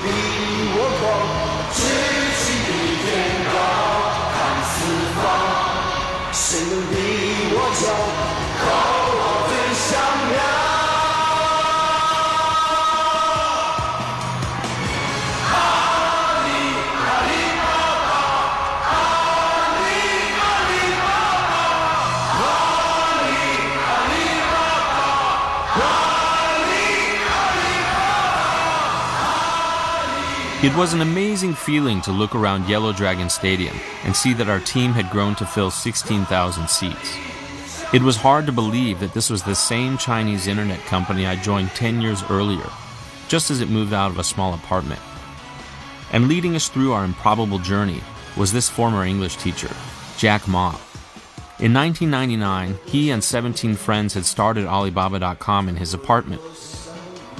比我广，志气比天高，看四方，谁能比我骄傲？口号最响亮。It was an amazing feeling to look around Yellow Dragon Stadium and see that our team had grown to fill 16,000 seats. It was hard to believe that this was the same Chinese internet company I joined 10 years earlier, just as it moved out of a small apartment. And leading us through our improbable journey was this former English teacher, Jack Ma. In 1999, he and 17 friends had started Alibaba.com in his apartment.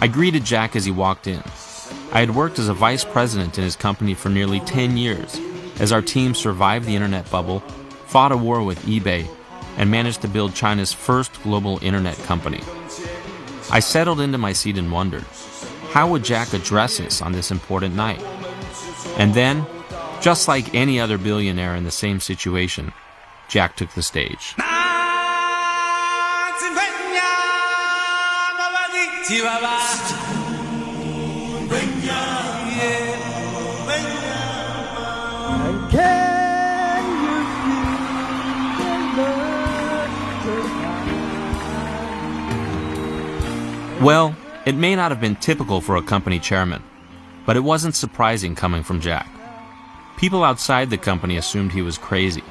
I greeted Jack as he walked in. I had worked as a vice president in his company for nearly 10 years, as our team survived the internet bubble, fought a war with eBay, and managed to build China's first global internet company. I settled into my seat and wondered, how would Jack address us on this important night? And then, just like any other billionaire in the same situation, Jack took the stage. Well, it may not have been typical for a company chairman, but it wasn't surprising coming from Jack. People outside the company assumed he was crazy,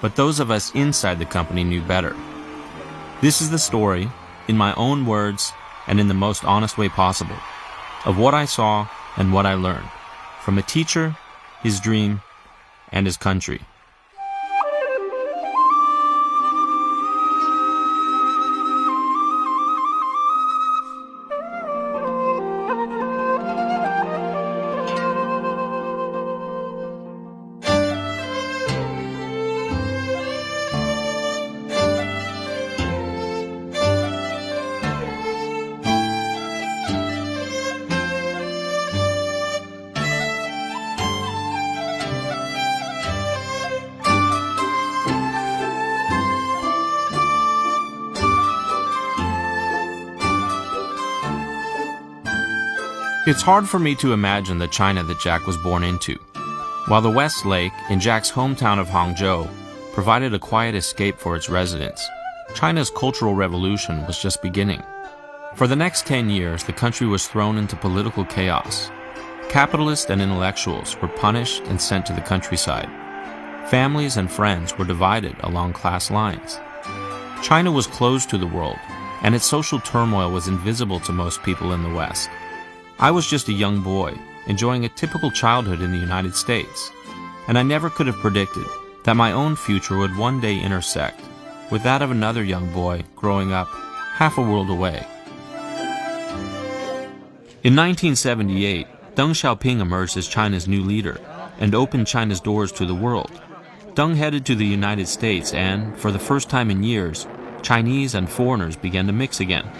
but those of us inside the company knew better. This is the story, in my own words and in the most honest way possible, of what I saw and what I learned from a teacher, his dream, and his country. It's hard for me to imagine the China that Jack was born into. While the West Lake, in Jack's hometown of Hangzhou, provided a quiet escape for its residents, China's Cultural Revolution was just beginning. For the next 10 years, the country was thrown into political chaos. Capitalists and intellectuals were punished and sent to the countryside. Families and friends were divided along class lines. China was closed to the world, and its social turmoil was invisible to most people in the West. I was just a young boy, enjoying a typical childhood in the United States, and I never could have predicted that my own future would one day intersect with that of another young boy growing up half a world away. In 1978, Deng Xiaoping emerged as China's new leader and opened China's doors to the world. Deng headed to the United States and, for the first time in years, Chinese and foreigners began to mix again.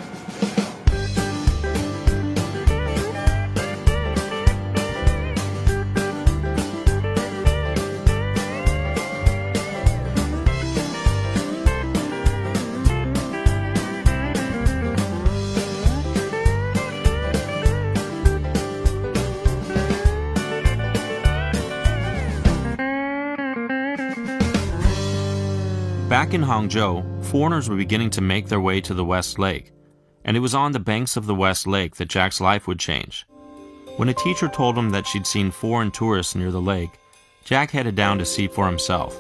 Back in Hangzhou, foreigners were beginning to make their way to the West Lake, and it was on the banks of the West Lake that Jack's life would change. When a teacher told him that she'd seen foreign tourists near the lake, Jack headed down to see for himself.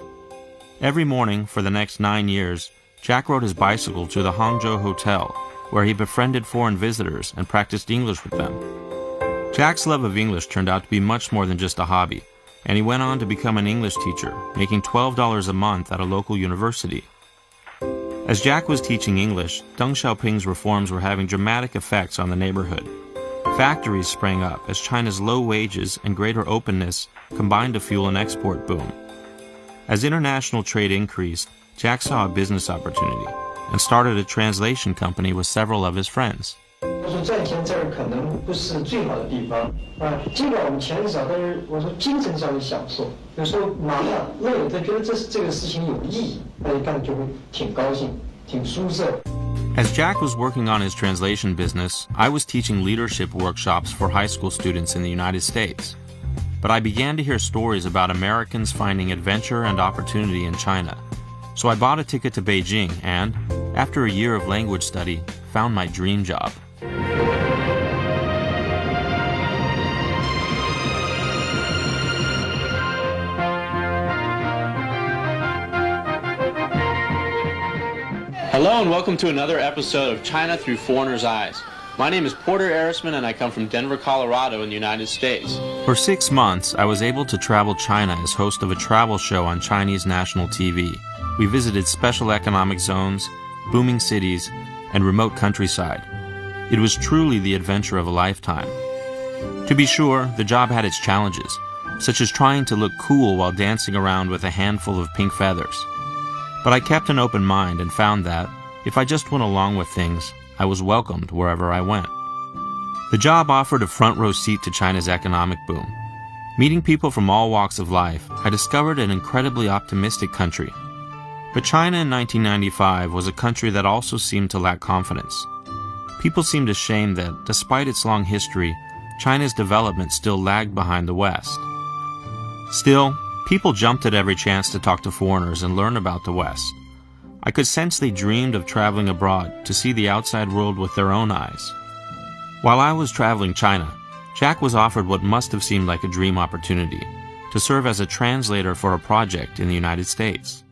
Every morning for the next 9 years, Jack rode his bicycle to the Hangzhou Hotel, where he befriended foreign visitors and practiced English with them. Jack's love of English turned out to be much more than just a hobby, and he went on to become an English teacher, making $12 a month at a local university. As Jack was teaching English, Deng Xiaoping's reforms were having dramatic effects on the neighborhood. Factories sprang up as China's low wages and greater openness combined to fuel an export boom. As international trade increased, Jack saw a business opportunity and started a translation company with several of his friends. 我说赚钱这儿可能不是最好的地方啊，尽管我们钱少，但是我说精神上的享受，有时候忙了累了，他觉得这个事情有意义，他一看就会挺高兴，挺舒适。As Jack was working on his translation business, I was teaching leadership workshops for high school students in the United States. But I began to hear stories about Americans finding adventure and opportunity in China. So I bought a ticket to Beijing and, after a year of language study, found my dream job. Hello and welcome to another episode of China Through Foreigners' Eyes. My name is Porter Arisman and I come from Denver, Colorado in the United States. For 6 months, I was able to travel China as host of a travel show on Chinese national TV. We visited special economic zones, booming cities, and remote countryside. It was truly the adventure of a lifetime. To be sure, the job had its challenges, such as trying to look cool while dancing around with a handful of pink feathers. But I kept an open mind and found that, if I just went along with things, I was welcomed wherever I went. The job offered a front row seat to China's economic boom. Meeting people from all walks of life, I discovered an incredibly optimistic country. But China in 1995 was a country that also seemed to lack confidence. People seemed ashamed that, despite its long history, China's development still lagged behind the West. Still, people jumped at every chance to talk to foreigners and learn about the West. I could sense they dreamed of traveling abroad to see the outside world with their own eyes. While I was traveling China, Jack was offered what must have seemed like a dream opportunity, to serve as a translator for a project in the United States.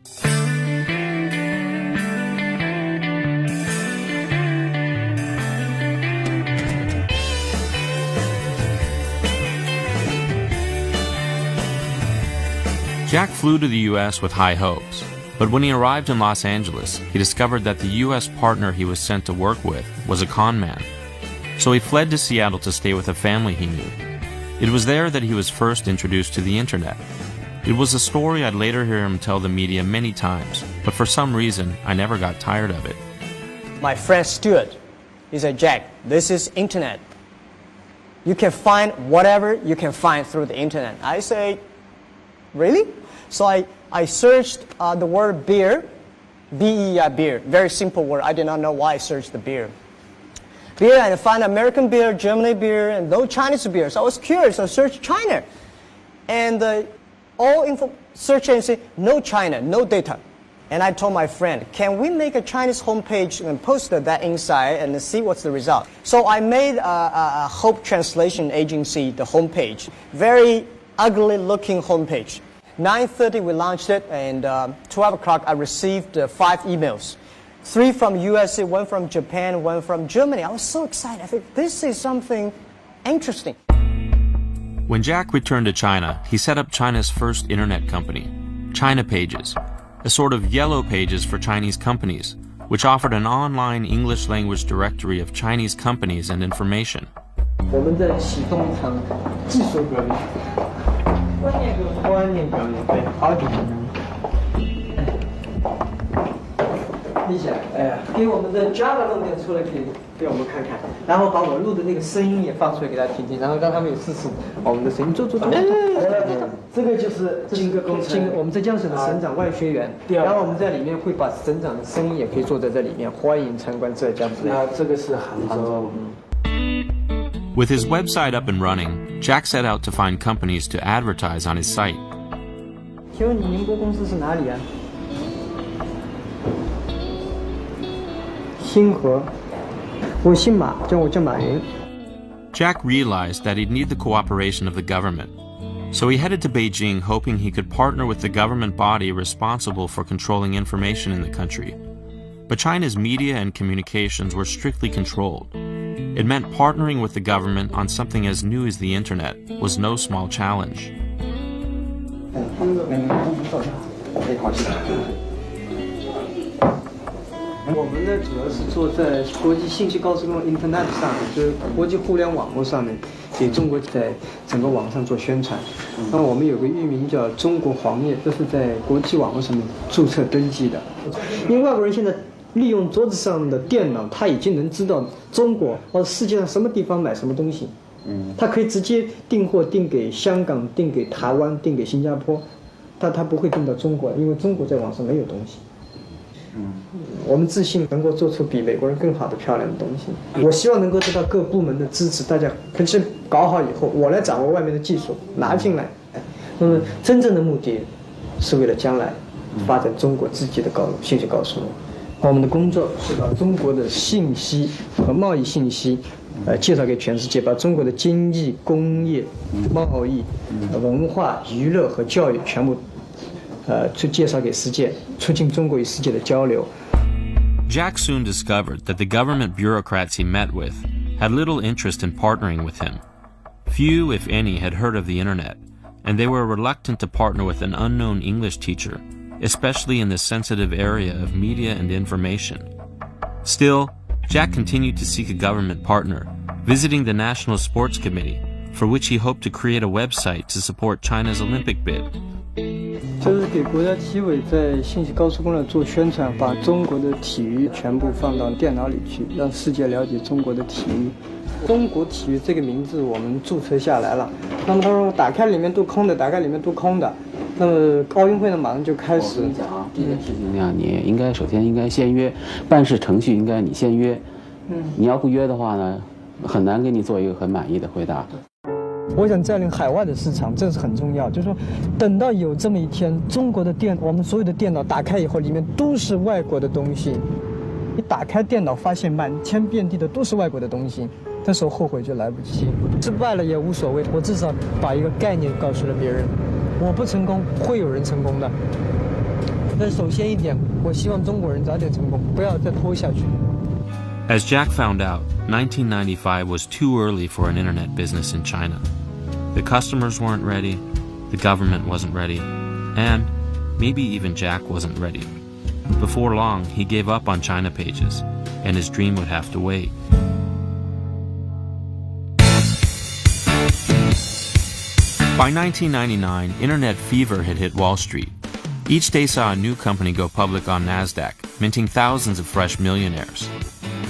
Jack flew to the U.S. with high hopes, but when he arrived in Los Angeles, he discovered that the U.S. partner he was sent to work with was a con man. So he fled to Seattle to stay with a family he knew. It was there that he was first introduced to the internet. It was a story I'd later hear him tell the media many times, but for some reason, I never got tired of it. My friend Stuart, he said, Jack, this is internet. You can find whatever you can find through the internet. I say, really? So I searched the word beer, B-E-R, beer. Very simple word. I did not know why I searched the beer. Beer, and I found American beer, German beer, and no Chinese beer. So I was curious. I searched China. And all info search and say, no China, no data. And I told my friend, can we make a Chinese homepage and post that inside and see what's the result? So I made a Hope Translation Agency, the homepage. Very ugly looking homepage. 9:30 we launched it, and 12 o'clock I received 5 emails. 3 from USA, 1 from Japan, 1 from Germany. I was so excited. I think this is something interesting. When Jack returned to China, he set up China's first internet company, China Pages, a sort of yellow pages for Chinese companies, which offered an online English language directory of Chinese companies and information. 我们在启动一场技术革命，观念革命，对，好几年。理解，给我们的 Java 弄点出来给我们看看，然后把我录的那个声音也放出来给大家听听，然后让他们也试试我们的声音。做。这个就是金戈工程，我们浙江省的省长外学员，然后我们在里面会把省长的声音也可以做在这里面，欢迎参观浙江。这个是杭州。With his website up and running, Jack set out to find companies to advertise on his site. 请问你宁波公司是哪里啊？星河。我姓马，我叫马云。 Jack realized that he'd need the cooperation of the government. So he headed to Beijing hoping he could partner with the government body responsible for controlling information in the country. But China's media and communications were strictly controlled. It meant partnering with the government on something as new as the internet was no small challenge. 我们呢，主要是做在国际信息高速公路 Internet 上面，就是国际互联网络上面，给中国在整个网上做宣传。那我们有个域名叫中国黄页，这是在国际网络上面注册登记的。因为外国人现在利用桌子上的电脑，他已经能知道中国或者世界上什么地方买什么东西。他可以直接订货，订给香港，订给台湾，订给新加坡，但他不会订到中国，因为中国在网上没有东西。我们自信能够做出比美国人更好的漂亮的东西。我希望能够得到各部门的支持，大家可是搞好以后，我来掌握外面的技术拿进来。那么真正的目的是为了将来发展中国自己的信息高速路。我们的工作是把中国的信息和贸易信息介绍给全世界，把中国的经济、工业、贸易、文化、娱乐和教育全部去介绍给世界，促进中国与世界的交流。Jack soon discovered that the government bureaucrats he met with had little interest in partnering with him. Few, if any, had heard of the internet, and they were reluctant to partner with an unknown English teacher, especially in the sensitive area of media and information. Still, Jack continued to seek a government partner, visiting the National Sports Committee, for which he hoped to create a website to support China's Olympic bid. 就是给国家体委在信息高速公路做宣传，把中国的体育全部放到电脑里去，让世界了解中国的体育。中国体育这个名字我们注册下来了，那么他说打开里面都空的，打开里面都空的。那么奥运会呢马上就开始。我跟你讲啊，这件事情呢，你应该首先应该先约，办事程序应该你先约。你要不约的话呢，很难给你做一个很满意的回答。我想占领海外的市场，这是很重要。就是说，等到有这么一天，中国的我们所有的电脑打开以后，里面都是外国的东西。你打开电脑，发现满天遍地的都是外国的东西，这时候后悔就来不及。失败了也无所谓，我至少把一个概念告诉了别人。我不成功，会有人成功的。但首先一点，我希望中国人早点成功，不要再拖下去。As Jack found out, 1995 was too early for an internet business in China. The customers weren't ready, the government wasn't ready, and maybe even Jack wasn't ready. Before long, he gave up on China pages, and his dream would have to wait. By 1999, internet fever had hit Wall Street. Each day saw a new company go public on NASDAQ, minting thousands of fresh millionaires.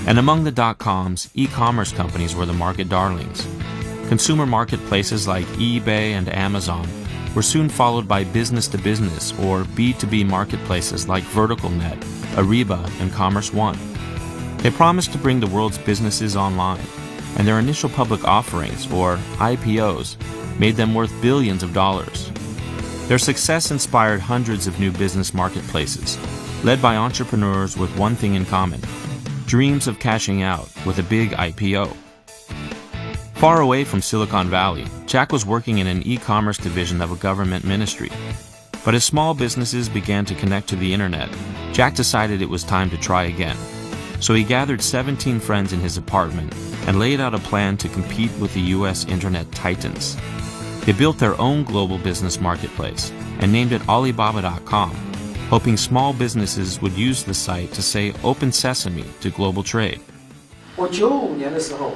And among the dot-coms, e-commerce companies were the market darlings. Consumer marketplaces like eBay and Amazon were soon followed by business-to-business or B2B marketplaces like VerticalNet, Ariba, and Commerce One. They promised to bring the world's businesses online, and their initial public offerings, or IPOs, made them worth billions of dollars. Their success inspired hundreds of new business marketplaces, led by entrepreneurs with one thing in common: dreams of cashing out with a big IPO. Far away from Silicon Valley, Jack was working in an e-commerce division of a government ministry. But as small businesses began to connect to the internet, Jack decided it was time to try again. So he gathered 17 friends in his apartment and laid out a plan to compete with the US internet titans. They built their own global business marketplace and named it Alibaba.com, hoping small businesses would use the site to say open sesame to global trade. 我95年的时候，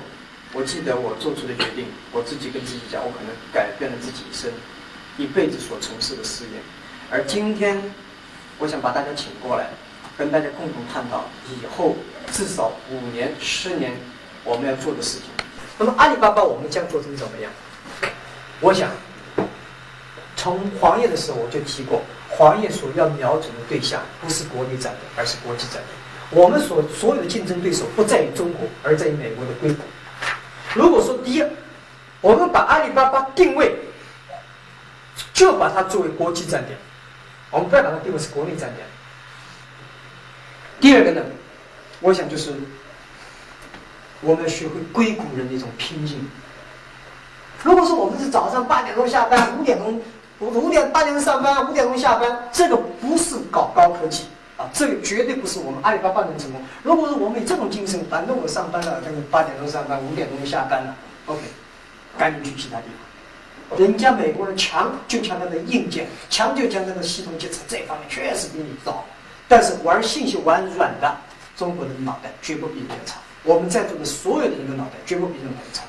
我记得我做出的决定，我自己跟自己讲，我可能改变了自己一辈子所从事的事业。而今天，我想把大家请过来，跟大家共同探讨以后至少5年、10年我们要做的事情。那么阿里巴巴我们将做成怎么样？我想，从黄页的时候我就提过，黄页所要瞄准的对象不是国内战略，而是国际战略。我们所有的竞争对手不在于中国，而在于美国的硅谷。如果说第一，我们把阿里巴巴定位，就把它作为国际战略，我们不要把它定位是国内战略。第二个呢，我想就是我们要学会硅谷人的一种拼劲。如果说我们是早上8点钟下班，8点钟上班，5点钟下班，这个不是搞高科技啊，这个绝对不是我们阿里巴巴能成功。如果说我们以这种精神，反正我上班了，这个8点钟上班，5点钟下班了 ，OK， 赶紧去其他地方。人家美国人强就强在那硬件，强就强在那系统建设这一方面确实比你早，但是玩信息玩软的，中国人的脑袋绝不比人家差。我们在座的所有人的脑袋绝不比任何人差。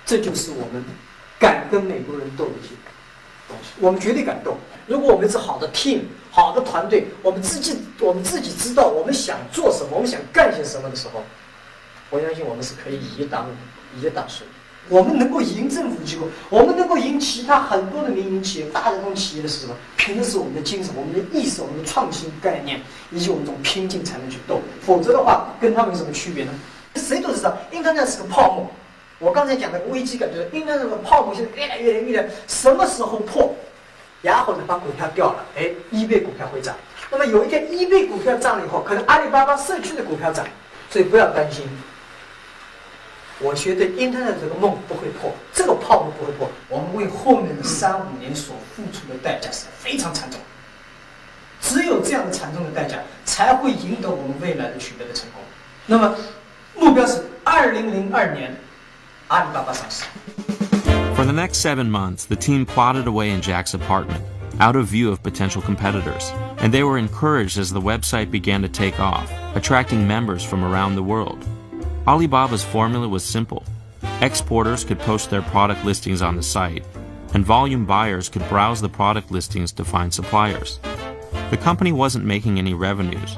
这就是我们敢跟美国人斗的一些东西，我们绝对敢斗。如果我们是好的 team， 好的团队，我们自己知道我们想做什么，我们想干些什么的时候，我相信我们是可以以一当十。我们能够赢政府机构，我们能够赢其他很多的民营企业、大的这种企业的是什么？凭的是我们的精神、我们的意识、我们的创新概念，以及我们这种拼劲才能去斗。否则的话，跟他们有什么区别呢？谁都知道 ，Internet 是个泡沫。我刚才讲的危机感就是 Internet 这个泡沫现在越来，什么时候破？然后呢，把股票掉了，eBay 股票会涨。那么有一天 eBay 股票涨了以后，可能阿里巴巴社区的股票涨，所以不要担心。我觉得 Internet 这个梦不会破，这个泡沫不会破。我们为后面的3-5年所付出的代价是非常惨重，只有这样的惨重的代价，才会赢得我们未来的取得的成功。那么目标是2002年，阿里巴巴上市。For the next 7 months, the team plotted away in Jack's apartment, out of view of potential competitors, and they were encouraged as the website began to take off, attracting members from around the world. Alibaba's formula was simple. Exporters could post their product listings on the site, and volume buyers could browse the product listings to find suppliers. The company wasn't making any revenues,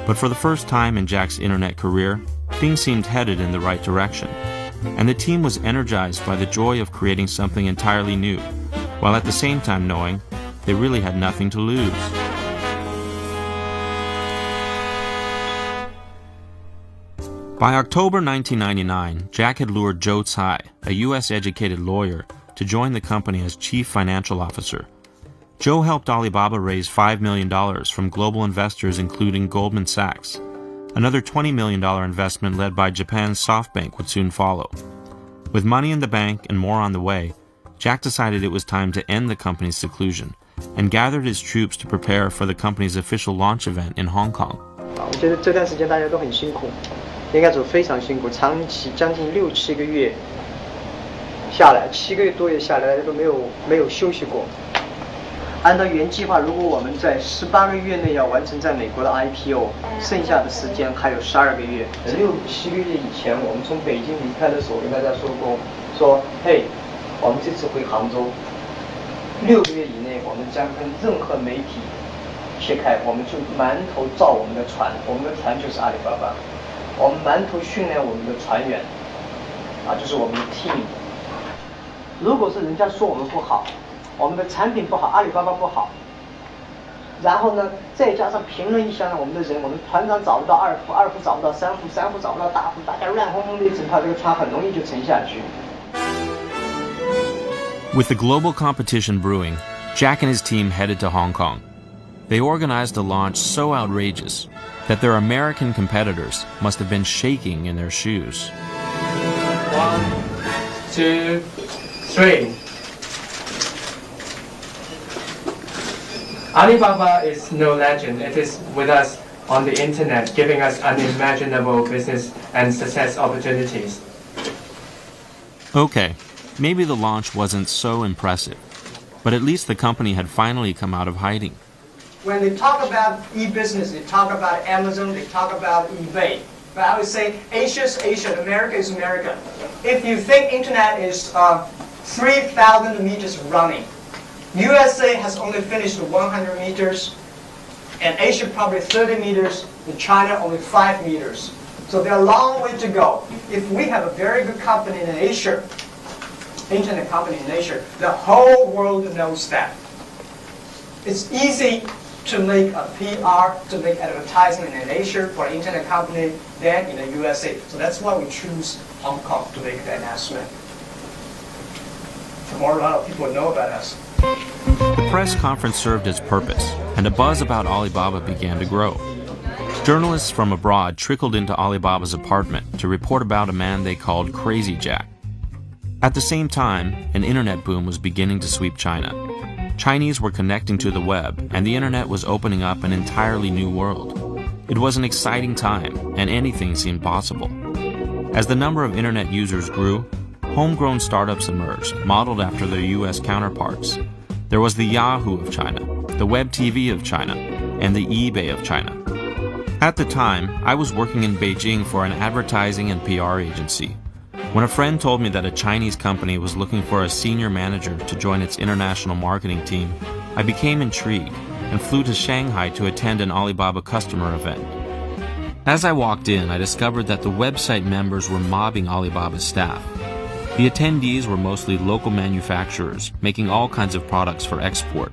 but for the first time in Jack's internet career, things seemed headed in the right direction, and the team was energized by the joy of creating something entirely new, while at the same time knowing they really had nothing to lose. By October 1999, Jack had lured Joe Tsai, a U.S.-educated lawyer, to join the company as chief financial officer. Joe helped Alibaba raise $5 million from global investors including Goldman Sachs. Another $20 million investment led by Japan's SoftBank would soon follow. With money in the bank and more on the way, Jack decided it was time to end the company's seclusion and gathered his troops to prepare for the company's official launch event in Hong Kong. 我觉得这段时间大家都很辛苦，应该说非常辛苦，长期将近6-7个月下来，7个月多月下来，大家都没有休息过。按照原计划，如果我们在18个月内要完成在美国的 IPO， 剩下的时间还有12个月。6-7个月以前，我们从北京离开的时候，跟大家说过，嘿，我们这次回杭州，6个月以内，我们将跟任何媒体切开，我们就埋头造我们的船，我们的船就是阿里巴巴，我们埋头训练我们的船员，就是我们的 team。如果是人家说我们不好，我们的产品不好，阿里巴巴不好，然后呢，再加上评论一下呢，我们的人，我们团长找不到二副，二副找不到三副，三副找不到大副，大家乱哄哄的一整套，这个船很容易就沉下去。With the global competition brewing, Jack and his team headed to Hong Kong. They organized a launch so outrageous that their American competitors must have been shaking in their shoes. 1, 2, 3. Alibaba is no legend. It is with us on the internet, giving us unimaginable business and success opportunities. Okay, maybe the launch wasn't so impressive, but at least the company had finally come out of hiding. When they talk about e-business, they talk about Amazon, they talk about eBay. But I would say Asia's Asia, America is America. If you think internet is 3,000 meters running, USA has only finished 100 meters, and Asia probably 30 meters, and China only 5 meters. So there's a long way to go. If we have a very good company in Asia, internet company in Asia, the whole world knows that. It's easy to make a PR, to make advertisement in Asia for an internet company than in the USA. So that's why we choose Hong Kong to make the announcement. The more a lot of people know about us. The press conference served its purpose, and a buzz about Alibaba began to grow. Journalists from abroad trickled into Alibaba's apartment to report about a man they called Crazy Jack. At the same time, an internet boom was beginning to sweep China. Chinese were connecting to the web, and the internet was opening up an entirely new world. It was an exciting time, and anything seemed possible. As the number of internet users grew, homegrown startups emerged, modeled after their US counterparts. There was the Yahoo of China, the Web TV of China, and the eBay of China. At the time, I was working in Beijing for an advertising and PR agency. When a friend told me that a Chinese company was looking for a senior manager to join its international marketing team, I became intrigued and flew to Shanghai to attend an Alibaba customer event. As I walked in, I discovered that the website members were mobbing Alibaba's staff. The attendees were mostly local manufacturers making all kinds of products for export: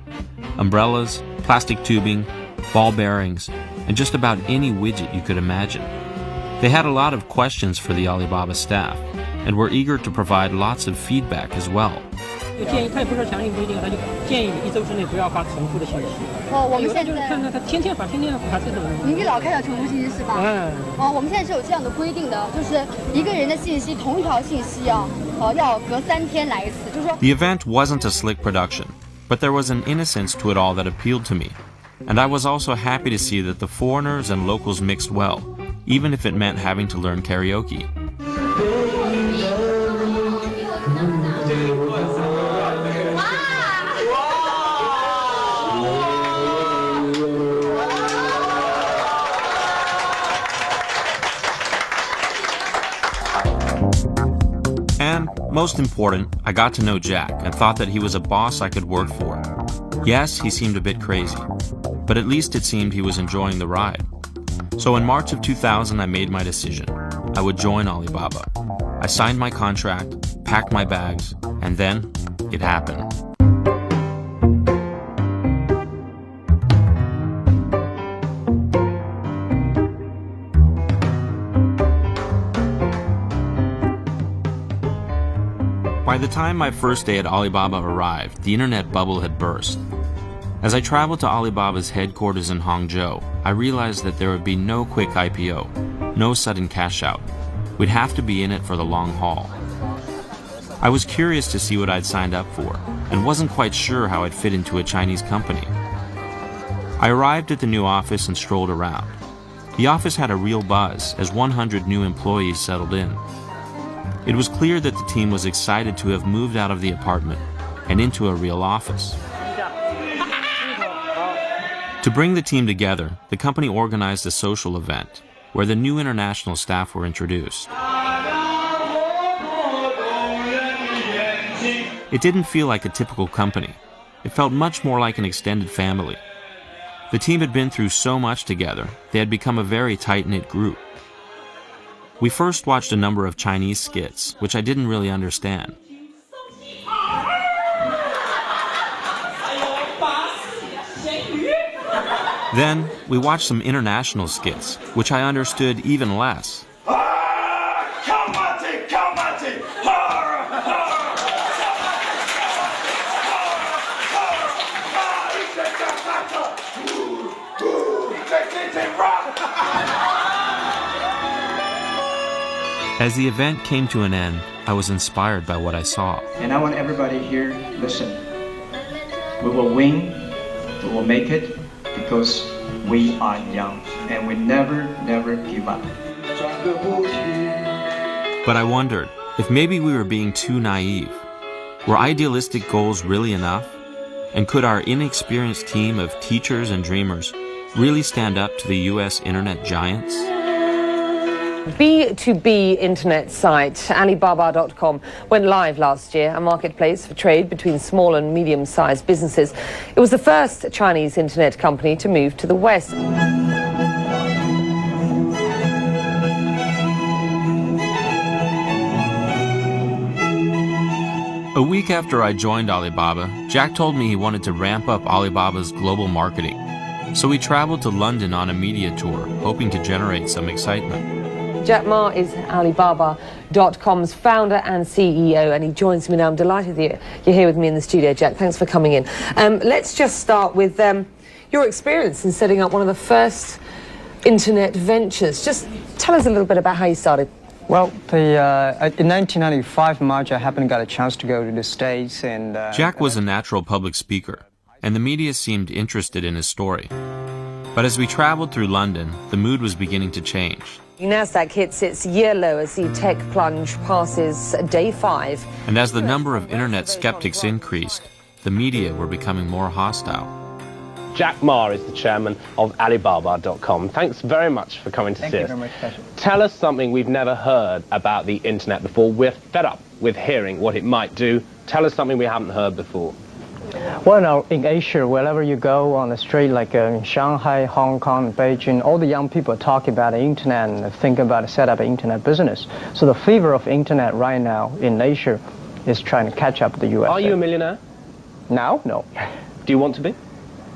umbrellas, plastic tubing, ball bearings, and just about any widget you could imagine. They had a lot of questions for the Alibaba staff and were eager to provide lots of feedback as well. 建议他也不是强硬规定，他就建议你1周之内不要发重复的信息。我们现在看到他天天发这种。您给老看到重复信息是吧？我们现在是有这样的规定的，就是一个人的信息，同一条信息要隔3天来一次，就是说。 The event wasn't a slick production, but there was an innocence to it all that appealed to me. And I was also happy to see that the foreigners and locals mixed well, even if it meant having to learn karaoke. And, most important, I got to know Jack and thought that he was a boss I could work for. Yes, he seemed a bit crazy, but at least it seemed he was enjoying the ride. So in March of 2000, I made my decision. I would join Alibaba. I signed my contract, packed my bags, and then it happened. By the time my first day at Alibaba arrived, the internet bubble had burst. As I traveled to Alibaba's headquarters in Hangzhou, I realized that there would be no quick IPO, no sudden cash out. We'd have to be in it for the long haul. I was curious to see what I'd signed up for, and wasn't quite sure how I'd fit into a Chinese company. I arrived at the new office and strolled around. The office had a real buzz as 100 new employees settled in. It was clear that the team was excited to have moved out of the apartment and into a real office. To bring the team together, the company organized a social event where the new international staff were introduced. It didn't feel like a typical company. It felt much more like an extended family. The team had been through so much together, they had become a very tight-knit group. We first watched a number of Chinese skits, which I didn't really understand. Then, we watched some international skits, which I understood even less. As the event came to an end, I was inspired by what I saw. And I want everybody here, listen. We will win, we will make it, because we are young, and we never give up. But I wondered if maybe we were being too naive. Were idealistic goals really enough? And could our inexperienced team of teachers and dreamers really stand up to the US internet giants? B2B internet site Alibaba.com went live last year, a marketplace for trade between small and medium-sized businesses. It was the first Chinese internet company to move to the West. A week after I joined Alibaba, Jack told me he wanted to ramp up Alibaba's global marketing. So we traveled to London on a media tour, hoping to generate some excitement. Jack Ma is Alibaba.com's founder and CEO, and he joins me now. I'm delighted that you're here with me in the studio, Jack. Thanks for coming in. Let's just start with your experience in setting up one of the first internet ventures. Just tell us a little bit about how you started. Well, in 1995 March, I happened to get a chance to go to the States, and Jack was a natural public speaker, and the media seemed interested in his story. But as we traveled through London, the mood was beginning to change. NASDAQ hits its year low as the tech plunge passes day 5. And as the number of internet skeptics increased, the media were becoming more hostile. Jack Ma is the chairman of Alibaba.com. Thanks very much for coming to see us. Thank you very much, pleasure. Tell us something we've never heard about the internet before. We're fed up with hearing what it might do. Tell us something we haven't heard before. Well, now in Asia, wherever you go on the street, like in Shanghai, Hong Kong, Beijing, all the young people are talking about the internet and think about to set up an internet business. So the fever of internet right now in Asia is trying to catch up the U.S. Are you a millionaire? Now? No. Do you want to be?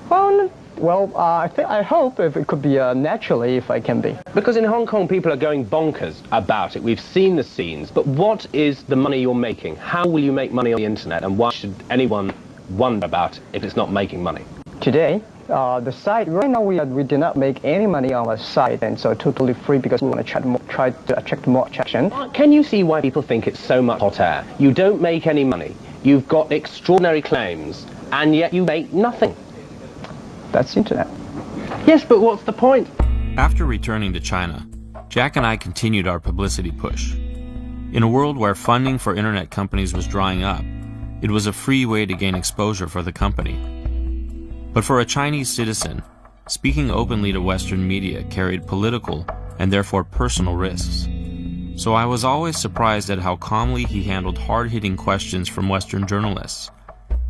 Well, I hope if it could be naturally if I can be. Because in Hong Kong, people are going bonkers about it. We've seen the scenes. But what is the money you're making? How will you make money on the internet? And why should anyone wonder about it if it's not making money? Today, the site, right now we do not make any money on the site, and so totally free because we want to try to attract more attraction. Can you see why people think it's so much hot air? You don't make any money. You've got extraordinary claims, and yet you make nothing. That's internet. Yes, but what's the point? After returning to China, Jack and I continued our publicity push. In a world where funding for internet companies was drying up, it was a free way to gain exposure for the company. But for a Chinese citizen, speaking openly to Western media carried political and therefore personal risks. So I was always surprised at how calmly he handled hard-hitting questions from Western journalists,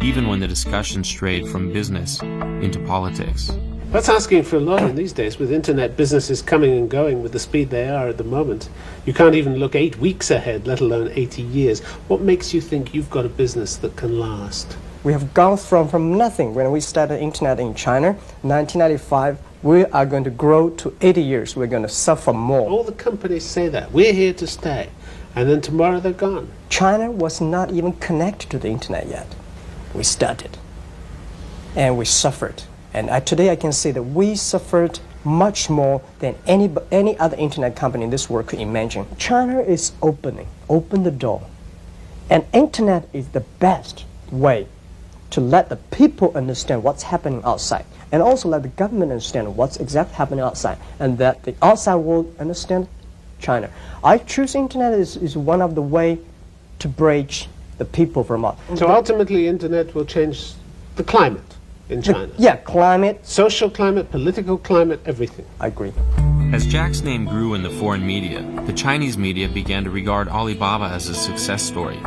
even when the discussion strayed from business into politics. That's asking for a lot in these days, with internet businesses coming and going with the speed they are at the moment. You can't even look 8 weeks ahead, let alone 80 years. What makes you think you've got a business that can last? We have gone from nothing when we started internet in China, 1995. We are going to grow to 80 years. We're going to suffer more. All the companies say that. We're here to stay. And then tomorrow they're gone. China was not even connected to the internet yet. We started. And we suffered. And today I can say that we suffered much more than any other internet company in this world could imagine. China is open the door. And internet is the best way to let the people understand what's happening outside, and also let the government understand what's exactly happening outside, and that the outside world understand China. I choose internet is one of the way to bridge the people from us. So ultimately internet will change the climate in China. Yeah, climate. Social climate, political climate, everything. I agree. As Jack's name grew in the foreign media, the Chinese media began to regard Alibaba as a success story,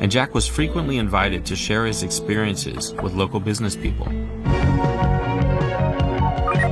and Jack was frequently invited to share his experiences with local business people.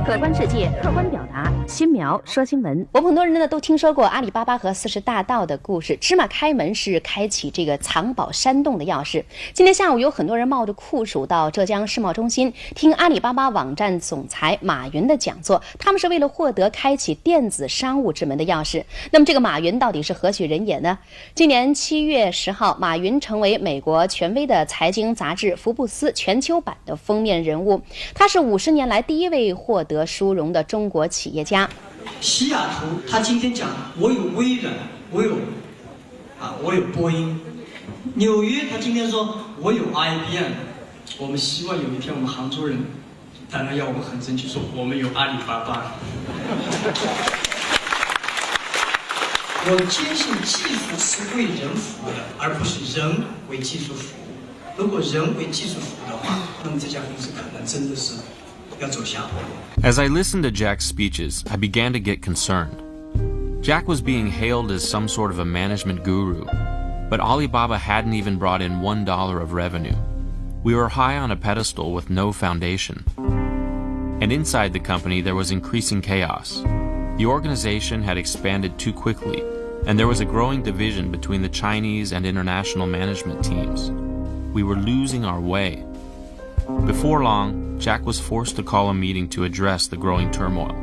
客观世界，客观表达，新苗说新闻。我们很多人呢都听说过阿里巴巴和40大盗的故事。芝麻开门是开启这个藏宝山洞的钥匙。今天下午有很多人冒着酷暑到浙江世贸中心听阿里巴巴网站总裁马云的讲座，他们是为了获得开启电子商务之门的钥匙。那么这个马云到底是何许人也呢？今年7月10号，马云成为美国权威的财经杂志《福布斯》全球版的封面人物。他是50年来第一位获得殊荣的中国企业家。西雅图，他今天讲我有微软，我有波音。纽约，他今天说我有 IBM。我们希望有一天我们杭州人，当然要我们很争气说我们有阿里巴巴。我坚信技术是为人服务的，而不是人为技术服务。如果人为技术服务的话，那么这家公司可能真的是。As I listened to Jack's speeches, I began to get concerned. Jack was being hailed as some sort of a management guru, but Alibaba hadn't even brought in $1 of revenue. We were high on a pedestal with no foundation. And inside the company there was increasing chaos. The organization had expanded too quickly, and there was a growing division between the Chinese and international management teams. We were losing our way. Before long, Jack was forced to call a meeting to address the growing turmoil.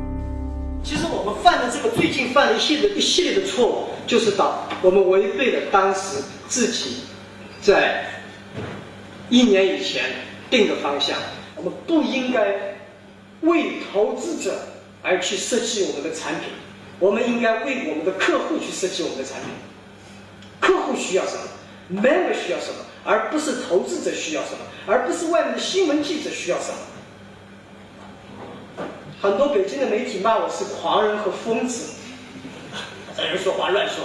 其实我们犯的这个最近犯了一系列的错误，就是我们违背了当时自己在1年以前定的方向。我们不应该为投资者而去设计我们的产品，我们应该为我们的客户去设计我们的产品。客户需要什么 ，member 需要什么，而不是投资者需要什么。而不是外面的新闻记者需要什么。很多北京的媒体骂我是狂人和疯子，在人说话乱说。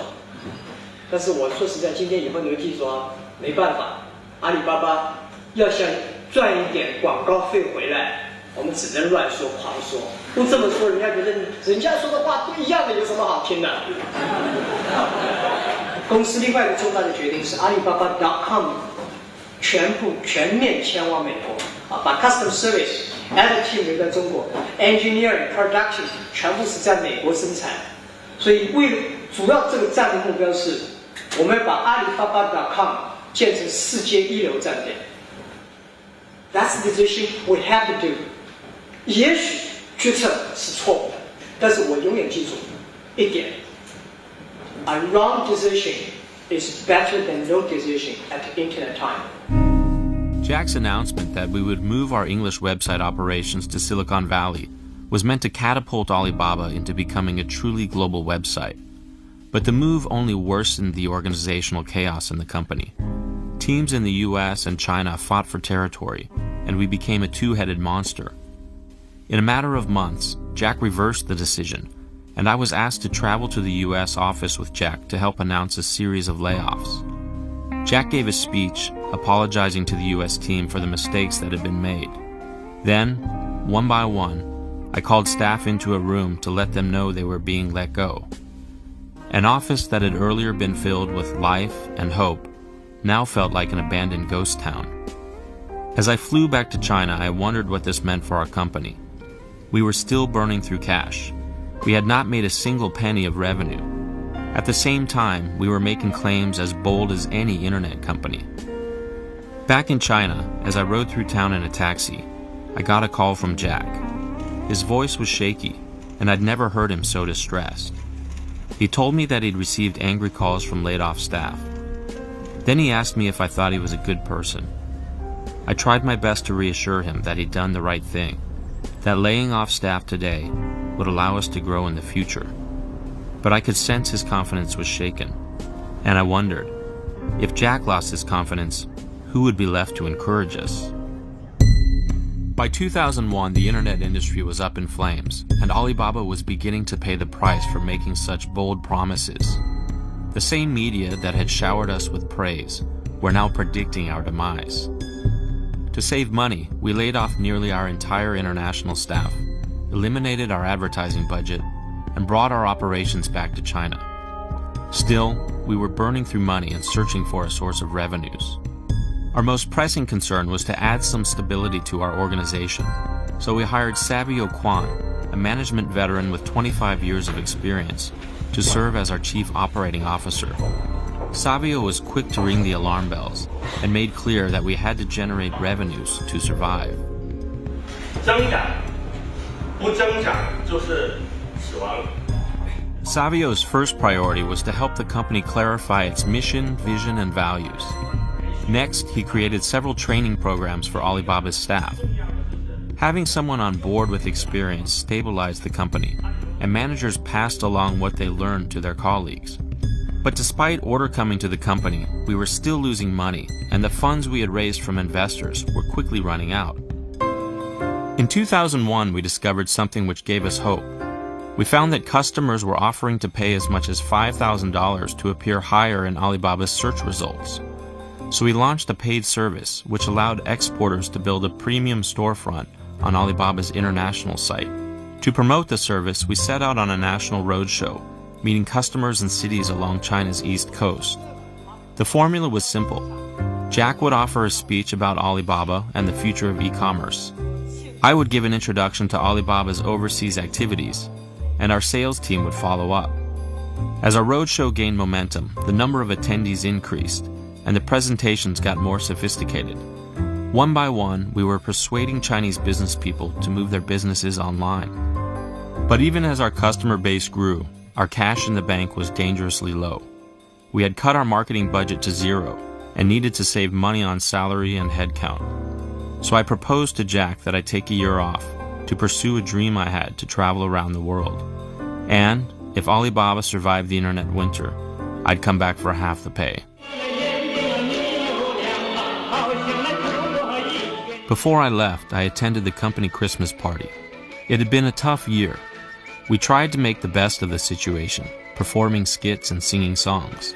但是我说实在，今天以后你们记住啊，没办法，阿里巴巴要想赚一点广告费回来，我们只能乱说狂说。不这么说，人家觉得人家说的话不一样的，有什么好听的？公司另外一个重大的决定是阿里巴巴.com。全面迁往美国，把 customer service and team 留在中国 ，engineering production 全部是在美国生产。所以主要这个战略目标是，我们要把阿里巴巴 .com 建成世界一流站点。That's the decision we have to do。也许决策是错误的，但是我永远记住一点 ：a wrong decision is better than no decision at the internet time. Jack's announcement that we would move our English website operations to Silicon Valley was meant to catapult Alibaba into becoming a truly global website. But the move only worsened the organizational chaos in the company. Teams in the US and China fought for territory, and we became a two-headed monster. In a matter of months, Jack reversed the decision, and I was asked to travel to the US office with Jack to help announce a series of layoffs. Jack gave a speech apologizing to the US team for the mistakes that had been made. Then, one by one, I called staff into a room to let them know they were being let go. An office that had earlier been filled with life and hope now felt like an abandoned ghost town. As I flew back to China, I wondered what this meant for our company. We were still burning through cash. We had not made a single penny of revenue. At the same time, we were making claims as bold as any internet company. Back in China, as I rode through town in a taxi, I got a call from Jack. His voice was shaky, and I'd never heard him so distressed. He told me that he'd received angry calls from laid-off staff. Then he asked me if I thought he was a good person. I tried my best to reassure him that he'd done the right thing, that laying off staff today would allow us to grow in the future. But I could sense his confidence was shaken, and I wondered, if Jack lost his confidence, who would be left to encourage us? By 2001, the internet industry was up in flames, and Alibaba was beginning to pay the price for making such bold promises. The same media that had showered us with praise were now predicting our demise. To save money, we laid off nearly our entire international staff, eliminated our advertising budget, and brought our operations back to China. Still, we were burning through money and searching for a source of revenues. Our most pressing concern was to add some stability to our organization, so we hired Savio Kwan, a management veteran with 25 years of experience, to serve as our chief operating officer. Savio was quick to ring the alarm bells and made clear that we had to generate revenues to survive. 增长，不增长就是死亡。 Savio's first priority was to help the company clarify its mission, vision, and values. Next, he created several training programs for Alibaba's staff. Having someone on board with experience stabilized the company, and managers passed along what they learned to their colleagues. But despite order coming to the company, we were still losing money, and the funds we had raised from investors were quickly running out. In 2001, we discovered something which gave us hope. We found that customers were offering to pay as much as $5,000 to appear higher in Alibaba's search results. So we launched a paid service which allowed exporters to build a premium storefront on Alibaba's international site. To promote the service, we set out on a national roadshow, meeting customers in cities along China's east coast. The formula was simple. Jack would offer a speech about Alibaba and the future of e-commerce. I would give an introduction to Alibaba's overseas activities, and our sales team would follow up. As our roadshow gained momentum, the number of attendees increased, and the presentations got more sophisticated. One by one, we were persuading Chinese business people to move their businesses online. But even as our customer base grew, our cash in the bank was dangerously low. We had cut our marketing budget to zero and needed to save money on salary and headcount. So I proposed to Jack that I take a year off to pursue a dream I had to travel around the world. And if Alibaba survived the internet winter, I'd come back for half the pay. Before I left, I attended the company Christmas party. It had been a tough year. We tried to make the best of the situation, performing skits and singing songs.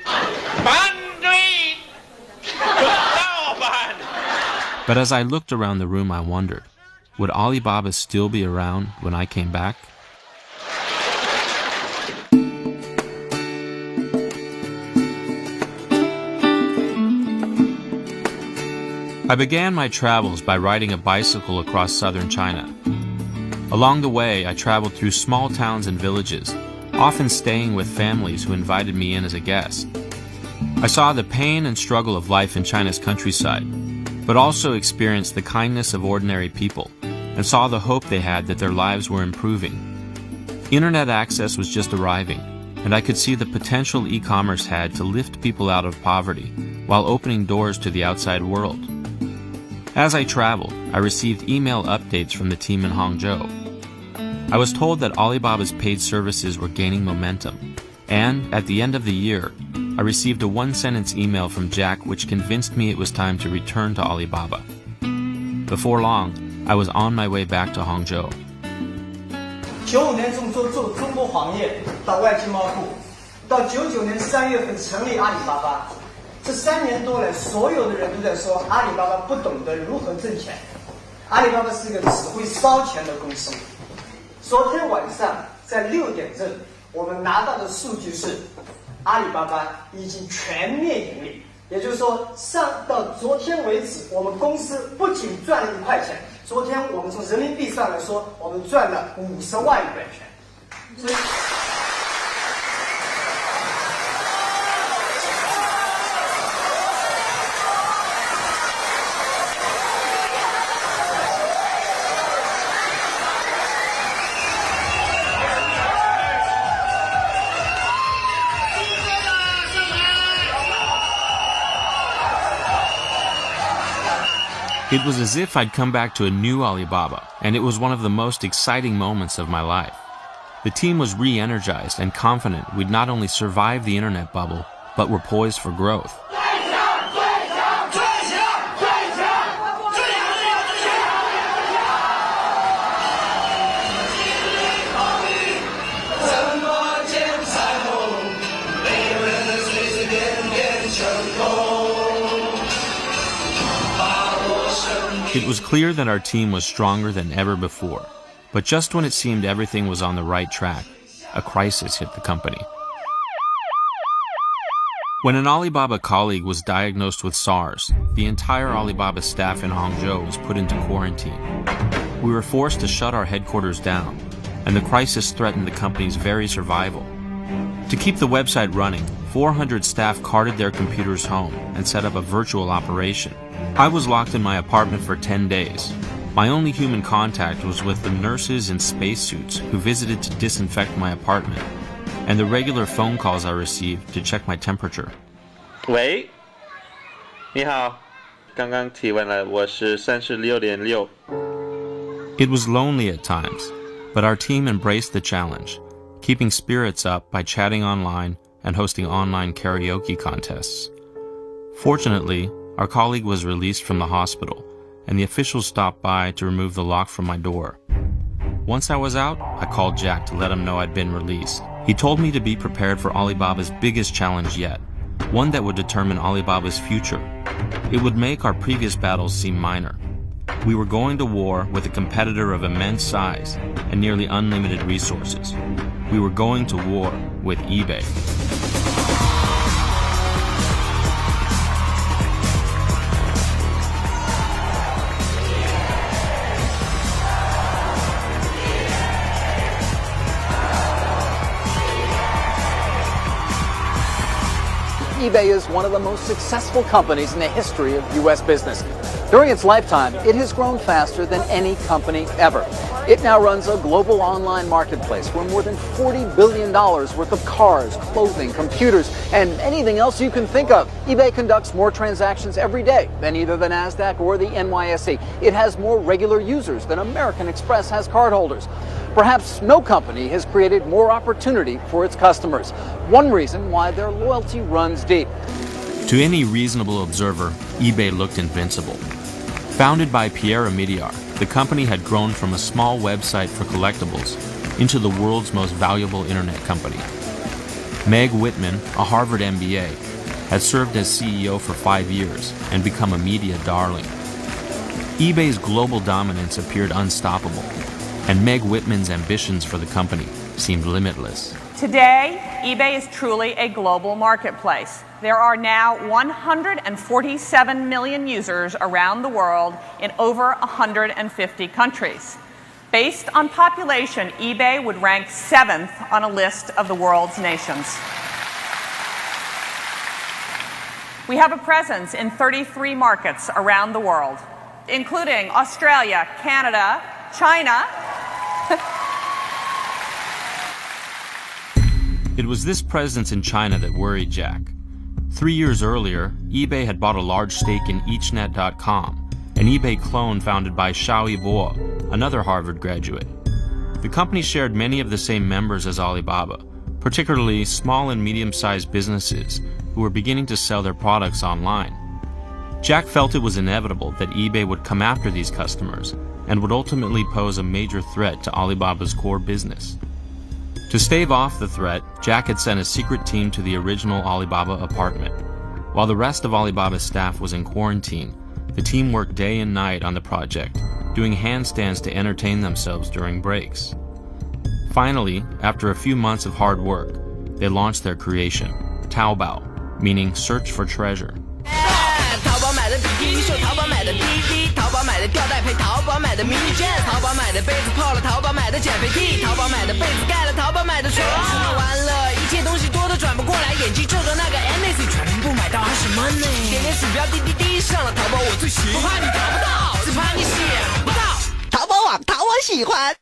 But as I looked around the room, I wondered, would Alibaba still be around when I came back? I began my travels by riding a bicycle across southern China. Along the way, I traveled through small towns and villages, often staying with families who invited me in as a guest. I saw the pain and struggle of life in China's countryside, but also experienced the kindness of ordinary people and saw the hope they had that their lives were improving. Internet access was just arriving, and I could see the potential e-commerce had to lift people out of poverty while opening doors to the outside world. As I traveled, I received email updates from the team in Hangzhou. I was told that Alibaba's paid services were gaining momentum, and at the end of the year, I received a one-sentence email from Jack which convinced me it was time to return to Alibaba. Before long, I was on my way back to Hangzhou. 95年做中国黄页到外经贸部，到99年3月份成立阿里巴巴。这3年多来，所有的人都在说阿里巴巴不懂得如何挣钱，阿里巴巴是一个只会烧钱的公司。昨天晚上在6点正，我们拿到的数据是，阿里巴巴已经全面盈利，也就是说，到昨天为止，我们公司不仅赚了1块钱，昨天我们从人民币上来说，我们赚了50万元钱，所以。It was as if I'd come back to a new Alibaba, and it was one of the most exciting moments of my life. The team was re-energized and confident we'd not only survive the internet bubble, but were poised for growth. It was clear that our team was stronger than ever before, but just when it seemed everything was on the right track, a crisis hit the company. When an Alibaba colleague was diagnosed with SARS, the entire Alibaba staff in Hangzhou was put into quarantine. We were forced to shut our headquarters down, and the crisis threatened the company's very survival. To keep the website running, 400 staff carted their computers home and set up a virtual operation. I was locked in my apartment for 10 days. My only human contact was with the nurses in spacesuits who visited to disinfect my apartment, and the regular phone calls I received to check my temperature. 喂，你好，刚刚体温了，我是36.6。It was lonely at times, but our team embraced the challenge, keeping spirits up by chatting online and hosting online karaoke contests. Fortunately, our colleague was released from the hospital, and the officials stopped by to remove the lock from my door. Once I was out, I called Jack to let him know I'd been released. He told me to be prepared for Alibaba's biggest challenge yet, one that would determine Alibaba's future. It would make our previous battles seem minor. We were going to war with a competitor of immense size and nearly unlimited resources. We were going to war with eBay. eBay is one of the most successful companies in the history of U.S. business. During its lifetime, it has grown faster than any company ever. It now runs a global online marketplace where more than $40 billion worth of cars, clothing, computers, and anything else you can think of. eBay conducts more transactions every day than either the NASDAQ or the NYSE. It has more regular users than American Express has cardholders. Perhaps no company has created more opportunity for its customers. One reason why their loyalty runs deep. To any reasonable observer, eBay looked invincible. Founded by Pierre Omidyar, the company had grown from a small website for collectibles into the world's most valuable internet company. Meg Whitman, a Harvard MBA, had served as CEO for 5 years and become a media darling. eBay's global dominance appeared unstoppable, and Meg Whitman's ambitions for the company seemed limitless. Today, eBay is truly a global marketplace. There are now 147 million users around the world in over 150 countries. Based on population, eBay would rank 7th on a list of the world's nations. We have a presence in 33 markets around the world, including Australia, Canada, China. It was this presence in China that worried Jack. 3 years earlier, eBay had bought a large stake in eachnet.com, an eBay clone founded by Xiao Yibo, another Harvard graduate. The company shared many of the same members as Alibaba, particularly small and medium-sized businesses who were beginning to sell their products online. Jack felt it was inevitable that eBay would come after these customers and would ultimately pose a major threat to Alibaba's core business. To stave off the threat, Jack had sent a secret team to the original Alibaba apartment. While the rest of Alibaba's staff was in quarantine, the team worked day and night on the project, doing handstands to entertain themselves during breaks. Finally, after a few months of hard work, they launched their creation, Taobao, meaning search for treasure. 淘宝买的笔记，秀淘宝买的 BB， 淘宝买的吊带配淘宝买的迷你 Jazz， 淘宝买的杯子泡了淘宝买的减肥 T， 淘宝买的被子盖了淘宝买的床。完了，一切东西多得转不过来，眼睛这个那个 NAC 全部买到20 money。点点鼠标滴滴滴，上了淘宝我最喜欢，不怕你淘不到，只怕你想不到。淘宝网淘我喜欢。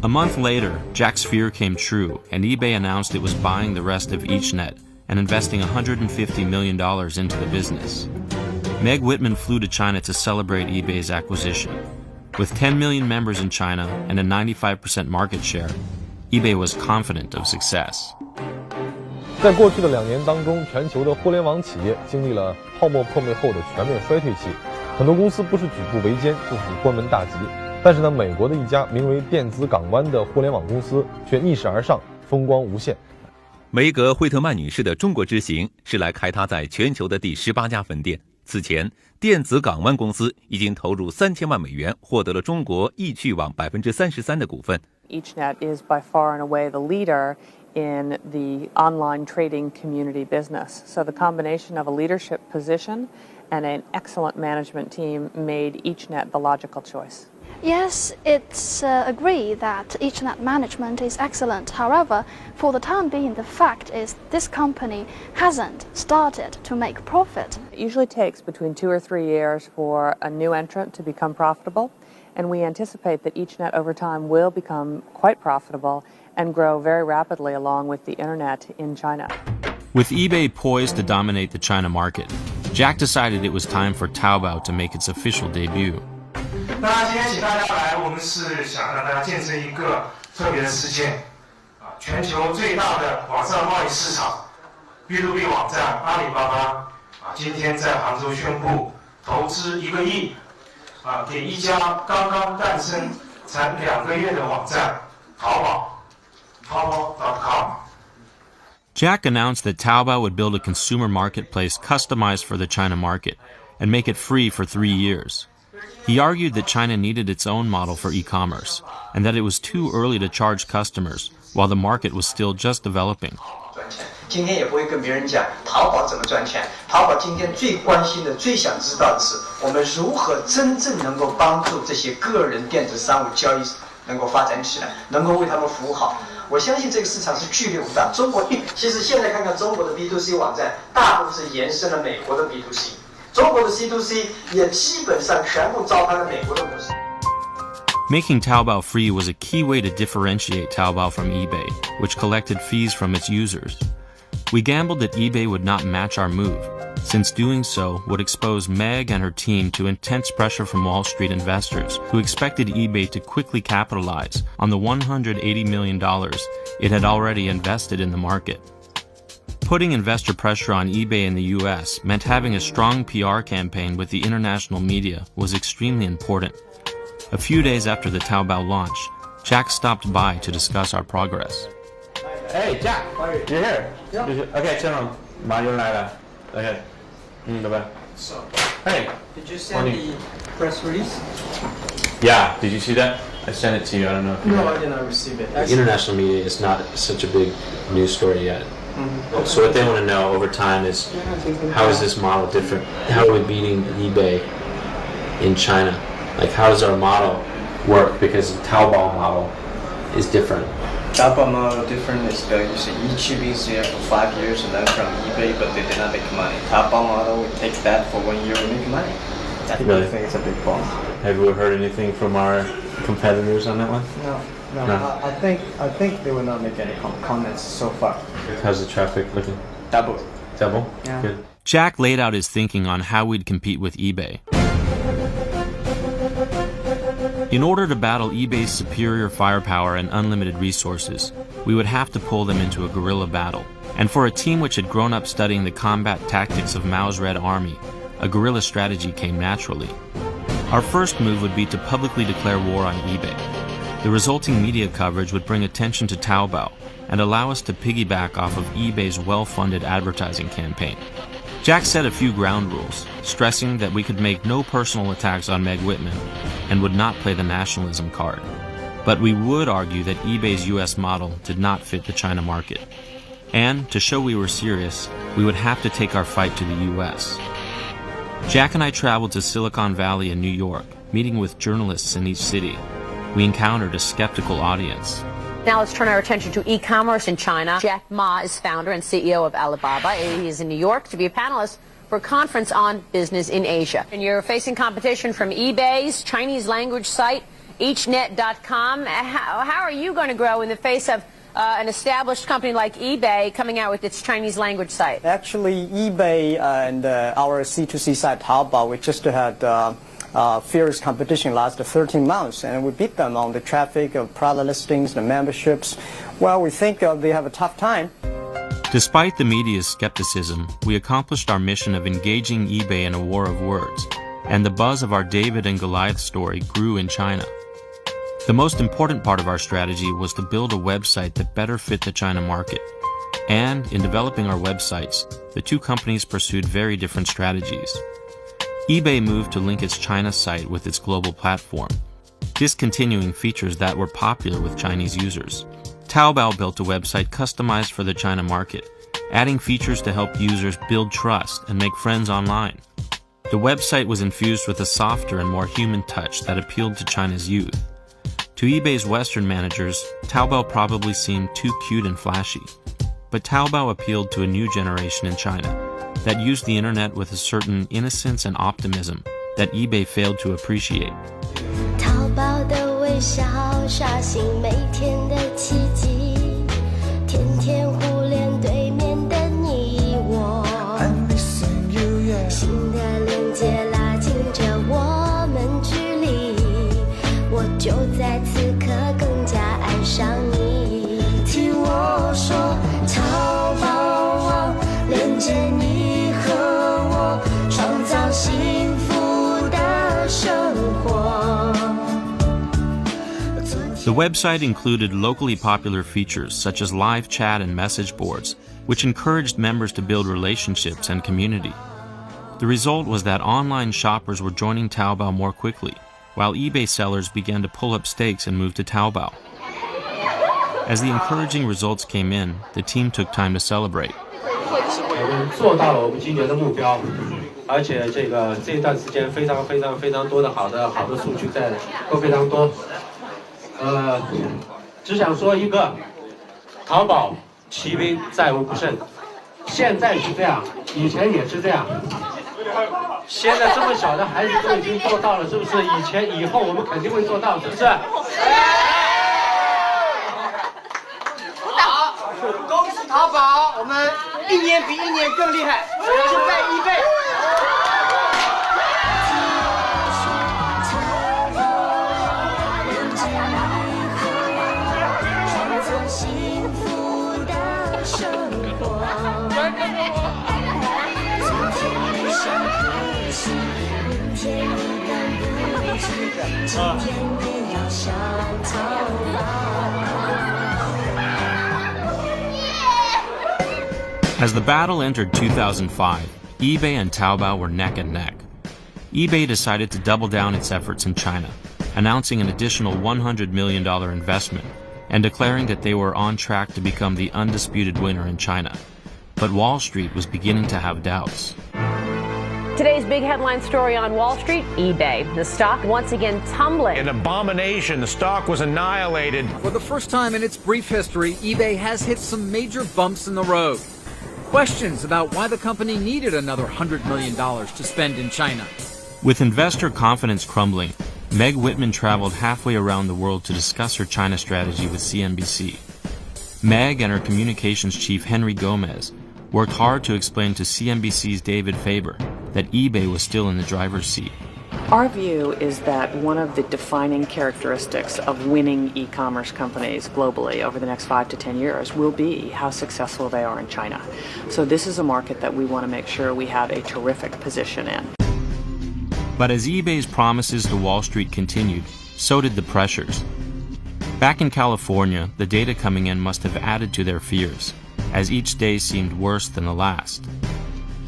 A month later, Jack's fear came true, and eBay announced it was buying the rest of eachnet and investing $150 million into the business. Meg Whitman flew to China to celebrate eBay's acquisition. With 10 million members in China and a 95% market share, eBay was confident of success. 在过去的2年当中，全球的互联网企业经历了泡沫破灭后的全面衰退期，很多公司不是举步维艰，就是关门大吉。但是呢，美国的一家名为电子港湾的互联网公司却逆势而上，风光无限。梅格惠特曼女士的中国之行是来开她在全球的第18家分店。此前，电子港湾公司已经投入3000万美元，获得了中国易趣网33%的股份。eachnet is by far and away the leader in the online trading community business. So the combination of a leadership position and an excellent management team made eachnet the logical choice. Yes, it's agreed that eachnet management is excellent. However, for the time being, the fact is this company hasn't started to make profit. It usually takes between 2 or 3 years for a new entrant to become profitable, and we anticipate that eachnet over time will become quite profitable and grow very rapidly along with the internet in China. With eBay poised to dominate the China market, Jack decided it was time for Taobao to make its official debut. 那今天请大家来，我们是想让大家见证一个特别的事件，全球最大的网上贸易市场 B2B 网站阿里巴巴今天在杭州宣布投资1个亿给一家刚刚诞生才2个月的网站淘宝 Taobao.com。 Jack announced that Taobao would build a consumer marketplace customized for the China market and make it free for 3 years. He argued that China needed its own model for e-commerce, and that it was too early to charge customers while the market was still just developing. 今天也不会跟别人讲淘宝怎么赚钱。淘宝今天最关心的、最想知道的是，我们如何真正能够帮助这些个人电子商务交易能够发展起来，能够为他们服务好。我相信这个市场是巨力无大。中国其实现在看看中国的 B2C 网站，大部分是延伸了美国的 B2C。 中国的 C2C 也基本上全部照搬了美国的模式。 Making Taobao free was a key way to differentiate Taobao from eBay, which collected fees from its users. We gambled that eBay would not match our move, since doing so would expose Meg and her team to intense pressure from Wall Street investors who expected eBay to quickly capitalize on the $180 million it had already invested in the market. Putting investor pressure on eBay in the US meant having a strong PR campaign with the international media was extremely important. A few days after the Taobao launch, Jack stopped by to discuss our progress. Hey, Jack, you're here. Yeah. Okay, Chen, 马上来了. Okay. 拜拜. So, hey. Did you send the press release? Yeah, did you see that? I sent it to you. I don't know if you No, got I did not receive it. it. International media is not such a big news story yet. So what they want to know over time is how is this model different? How are we beating eBay in China? Like how does our model work? Because the Taobao model is different. Taobao model different is each is there for 5 years and then from eBay, but they did not make money. Taobao model, we take that for 1 year and make money. I Really? think it's a big bomb. Have you heard anything from our competitors on that one? No. I think they will not make any comments so far. How's the traffic looking? Double. Yeah. Good. Jack laid out his thinking on how we'd compete with eBay. In order to battle eBay's superior firepower and unlimited resources, we would have to pull them into a guerrilla battle. And for a team which had grown up studying the combat tactics of Mao's Red Army, a guerrilla strategy came naturally. Our first move would be to publicly declare war on eBay. The resulting media coverage would bring attention to Taobao and allow us to piggyback off of eBay's well-funded advertising campaign. Jack set a few ground rules, stressing that we could make no personal attacks on Meg Whitman and would not play the nationalism card. But we would argue that eBay's US model did not fit the China market. And to show we were serious, we would have to take our fight to the US. Jack and I traveled to Silicon Valley and New York, meeting with journalists in each city. We encountered a skeptical audience. Now let's turn our attention to e-commerce in China. Jack Ma is founder and CEO of Alibaba. He is in New York to be a panelist for a conference on business in Asia. And you're facing competition from eBay's Chinese language site, eachnet.com. How are you going to grow in the face of an established company like eBay coming out with its Chinese language site? Actually, eBay and our C2C site Taobao, we just had fierce competition last 13 months, and we beat them on the traffic of product listings, the memberships. Well, we think they have a tough time. Despite the media's skepticism, we accomplished our mission of engaging eBay in a war of words, and the buzz of our David and Goliath story grew in China. The most important part of our strategy was to build a website that better fit the China market. And in developing our websites, the two companies pursued very different strategies. eBay moved to link its China site with its global platform, discontinuing features that were popular with Chinese users. Taobao built a website customized for the China market, adding features to help users build trust and make friends online. The website was infused with a softer and more human touch that appealed to China's youth. To eBay's Western managers, Taobao probably seemed too cute and flashy. But Taobao appealed to a new generation in China that used the internet with a certain innocence and optimism that eBay failed to appreciate. 淘宝的微笑刷新每天的奇迹，天天互联对面的你我，新的连接拉近着我们距离，我就在此刻更加爱上你。听我说，淘宝网连接你和我，创造幸福的生活。 The website included locally popular features such as live chat and message boards, which encouraged members to build relationships and community. The result was that online shoppers were joining Taobao more quickly, while eBay sellers began to pull up stakes and move to Taobao. As the encouraging results came in, the team took time to celebrate. 我们做到了我们今年的目标，而且这段时间非常多的好的数据都非常多。只想说一个，淘宝骑兵再无不胜。现在是这样，以前也是这样。现在这么小的孩子都已经做到了，是不是？以后我们肯定会做到，是不是？好，恭喜淘宝，我们一年比一年更厉害，就在eBay。 As the battle entered 2005, eBay and Taobao were neck and neck. eBay decided to double down its efforts in China, announcing an additional $100 million investment and declaring that they were on track to become the undisputed winner in China. But Wall Street was beginning to have doubts. Today's big headline story on Wall Street, eBay. The stock once again tumbling. An abomination. The stock was annihilated. For the first time in its brief history, eBay has hit some major bumps in the road. Questions about why the company needed another $100 million to spend in China. With investor confidence crumbling, Meg Whitman traveled halfway around the world to discuss her China strategy with CNBC. Meg and her communications chief Henry Gomez worked hard to explain to CNBC's David Faber that eBay was still in the driver's seat. Our view is that one of the defining characteristics of winning e-commerce companies globally over the next 5 to 10 years will be how successful they are in China. So this is a market that we want to make sure we have a terrific position in. But as eBay's promises to Wall Street continued, so did the pressures. Back in California, the data coming in must have added to their fears, as each day seemed worse than the last.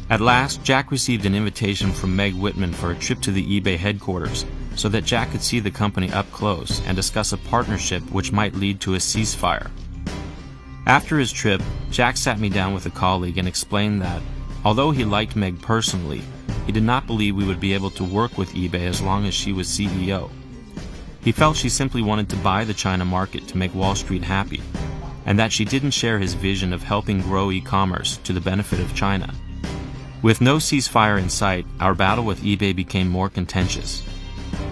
At last, Jack received an invitation from Meg Whitman for a trip to the eBay headquarters so that Jack could see the company up close and discuss a partnership which might lead to a ceasefire. After his trip, Jack sat me down with a colleague and explained that, although he liked Meg personally, he did not believe we would be able to work with eBay as long as she was CEO. He felt she simply wanted to buy the China market to make Wall Street happy, and that she didn't share his vision of helping grow e-commerce to the benefit of China. With no ceasefire in sight, our battle with eBay became more contentious.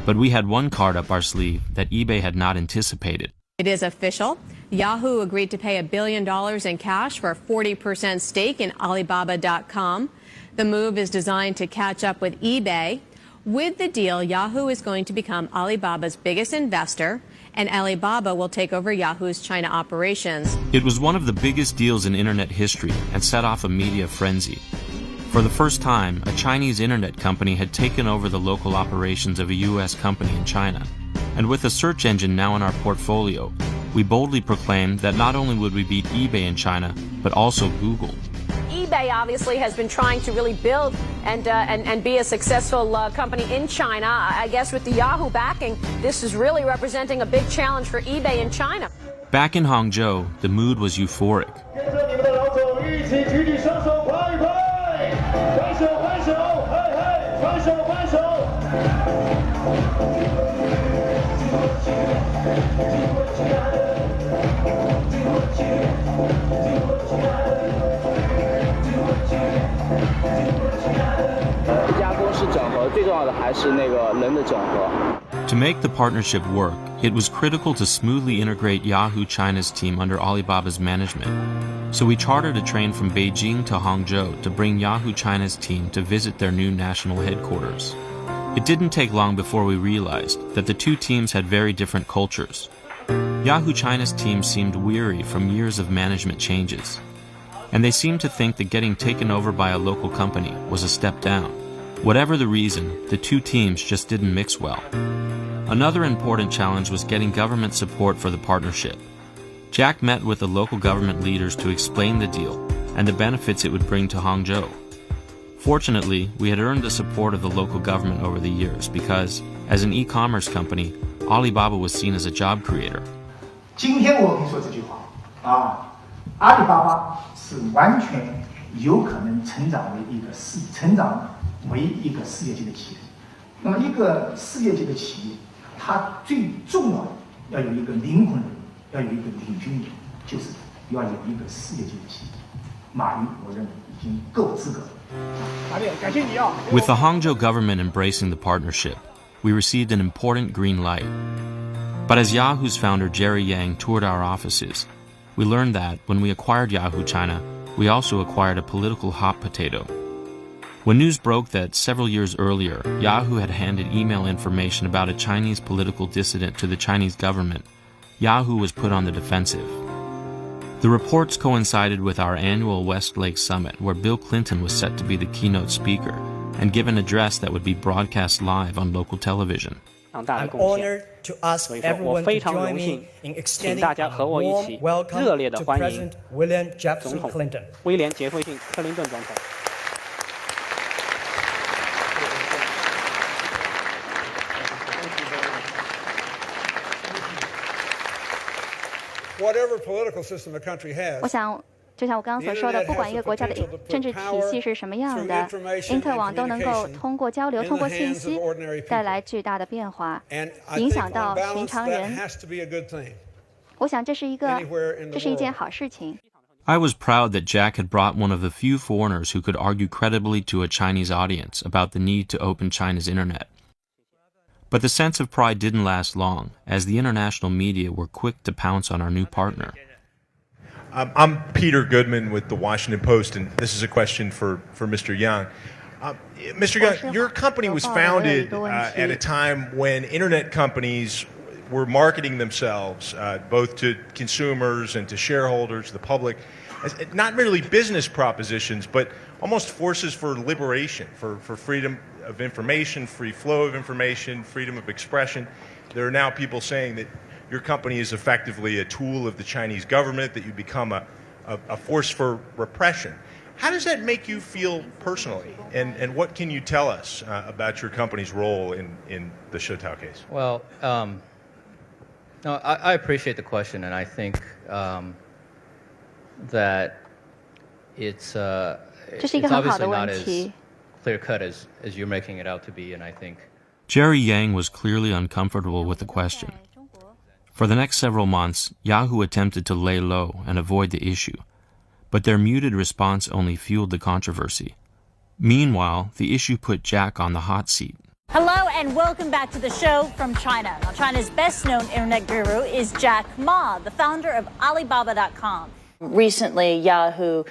But we had one card up our sleeve that eBay had not anticipated. It is official. Yahoo agreed to pay $1 billion in cash for a 40% stake in Alibaba.com. The move is designed to catch up with eBay. With the deal, Yahoo is going to become Alibaba's biggest investor, and Alibaba will take over Yahoo's China operations. It was one of the biggest deals in internet history and set off a media frenzy. For the first time, a Chinese internet company had taken over the local operations of a U.S. company in China. And with a search engine now in our portfolio, we boldly proclaimed that not only would we beat eBay in China, but also Google. eBay obviously has been trying to really build and be a successful company in China. I guess with the Yahoo backing, this is really representing a big challenge for eBay in China. Back in Hangzhou, the mood was euphoric. To make the partnership work, it was critical to smoothly integrate Yahoo China's team under Alibaba's management. So we chartered a train from Beijing to Hangzhou to bring Yahoo China's team to visit their new national headquarters. It didn't take long before we realized that the two teams had very different cultures. Yahoo China's team seemed weary from years of management changes, and they seemed to think that getting taken over by a local company was a step down. Whatever the reason, the two teams just didn't mix well. Another important challenge was getting government support for the partnership. Jack met with the local government leaders to explain the deal and the benefits it would bring to Hangzhou. Fortunately, we had earned the support of the local government over the years because, as an e-commerce company, Alibaba was seen as a job creator. 今天我跟你说这句话啊，阿里巴巴是完全有可能成长为一个世界级的企业。那么一个世界级的企业，它最重要的要有一个灵魂人物，要有一个领军人，就是要有一个世界级的企业。马云，我认为已经够资格了。 With the Hangzhou government embracing the partnership, we received an important green light. But as Yahoo's founder Jerry Yang toured our offices, we learned that when we acquired Yahoo China, we also acquired a political hot potato. When news broke that several years earlier, Yahoo had handed email information about a Chinese political dissident to the Chinese government, Yahoo was put on the defensive. The reports coincided with our annual Westlake Summit, where Bill Clinton was set to be the keynote speaker and give an address that would be broadcast live on local television. I'm honored to ask everyone to join me in extending a warm welcome to President William Jefferson Clinton. 我想，就像我刚刚所说的，不管一个国家的政治体系是什么样的，因特网都能够通过交流、通过信息带来巨大的变化，影响到平常人。我想这是一件好事情。I was proud that Jack had brought one of the few foreigners who could argue credibly to a Chinese audience about the need to open China's internet. But the sense of pride didn't last long, as the international media were quick to pounce on our new partner. I'm Peter Goodman with the Washington Post, and this is a question for Mr. Yang. Mr. Yang, your company was founded at a time when internet companies were marketing themselves both to consumers and to shareholders, the public, as not merely business propositions, but almost forces for liberation, for freedom of information, free flow of information, freedom of expression. There are now people saying that your company is effectively a tool of the Chinese government, that you become a force for repression. How does that make you feel personally? And what can you tell us about your company's role in the Shoutao case? Well, no, I appreciate the question, and I think that it's obviously not as clear-cut as you're making it out to be, and I think Jerry Yang was clearly uncomfortable with the question. For the next several months, Yahoo attempted to lay low and avoid the issue, but their muted response only fueled the controversy. Meanwhile, the issue put Jack on the hot seat. Hello and welcome back to the show from China. Now, China's best-known internet guru is Jack Ma, the founder of Alibaba.com. Recently, Yahoo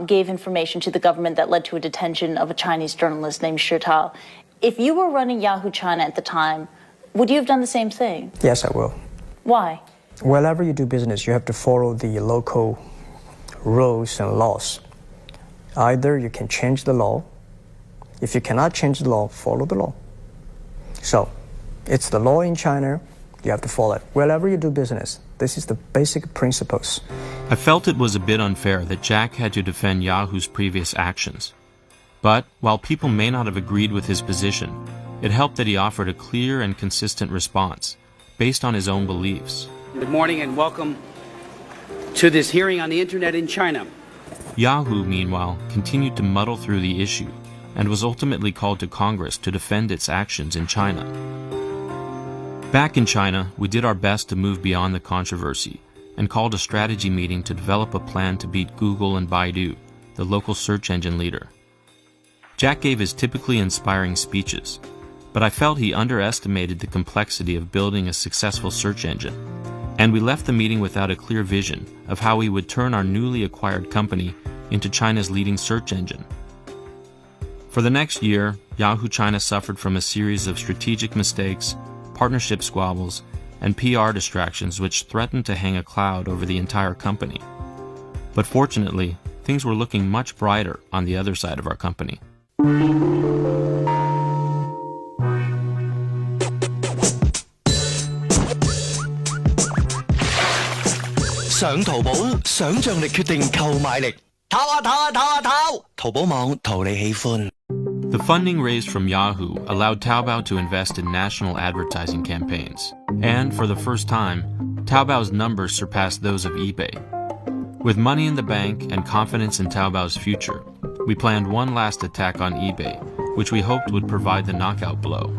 gave information to the government that led to a detention of a Chinese journalist named Shoutao. If you were running Yahoo China at the time, would you have done the same thing? Yes, I will. Why? Wherever you do business, you have to follow the local rules and laws. Either you can change the law. If you cannot change the law, follow the law. So, it's the law in China, you have to follow it. Wherever you do business, this is the basic principles. I felt it was a bit unfair that Jack had to defend Yahoo's previous actions. But, while people may not have agreed with his position, it helped that he offered a clear and consistent response, based on his own beliefs. Good morning and welcome to this hearing on the internet in China. Yahoo, meanwhile, continued to muddle through the issue, and was ultimately called to Congress to defend its actions in China. Back in China, we did our best to move beyond the controversy, and called a strategy meeting to develop a plan to beat Google and Baidu, the local search engine leader. Jack gave his typically inspiring speeches, but I felt he underestimated the complexity of building a successful search engine, and we left the meeting without a clear vision of how we would turn our newly acquired company into China's leading search engine. For the next year, Yahoo China suffered from a series of strategic mistakes, partnership squabbles, and PR distractions which threatened to hang a cloud over the entire company. But fortunately, things were looking much brighter on the other side of our company. 上淘寶，想像力決定購買力。淘啊淘啊淘啊淘！淘寶網淘你喜歡。The funding raised from Yahoo allowed Taobao to invest in national advertising campaigns. And for the first time, Taobao's numbers surpassed those of eBay. With money in the bank and confidence in Taobao's future, we planned one last attack on eBay, which we hoped would provide the knockout blow.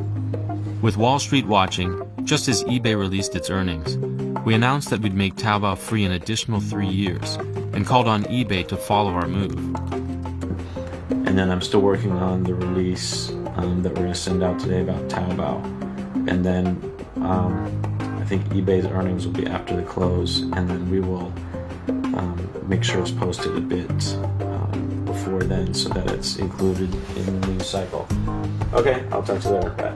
With Wall Street watching, just as eBay released its earnings, we announced that we'd make Taobao free an additional 3 years and called on eBay to follow our move. And then I'm still working on the release that we're going to send out today about Taobao. And then I think eBay's earnings will be after the close, and then we will make sure it's posted a bit before then so that it's included in the news cycle. Okay, I'll talk to you later. Bye.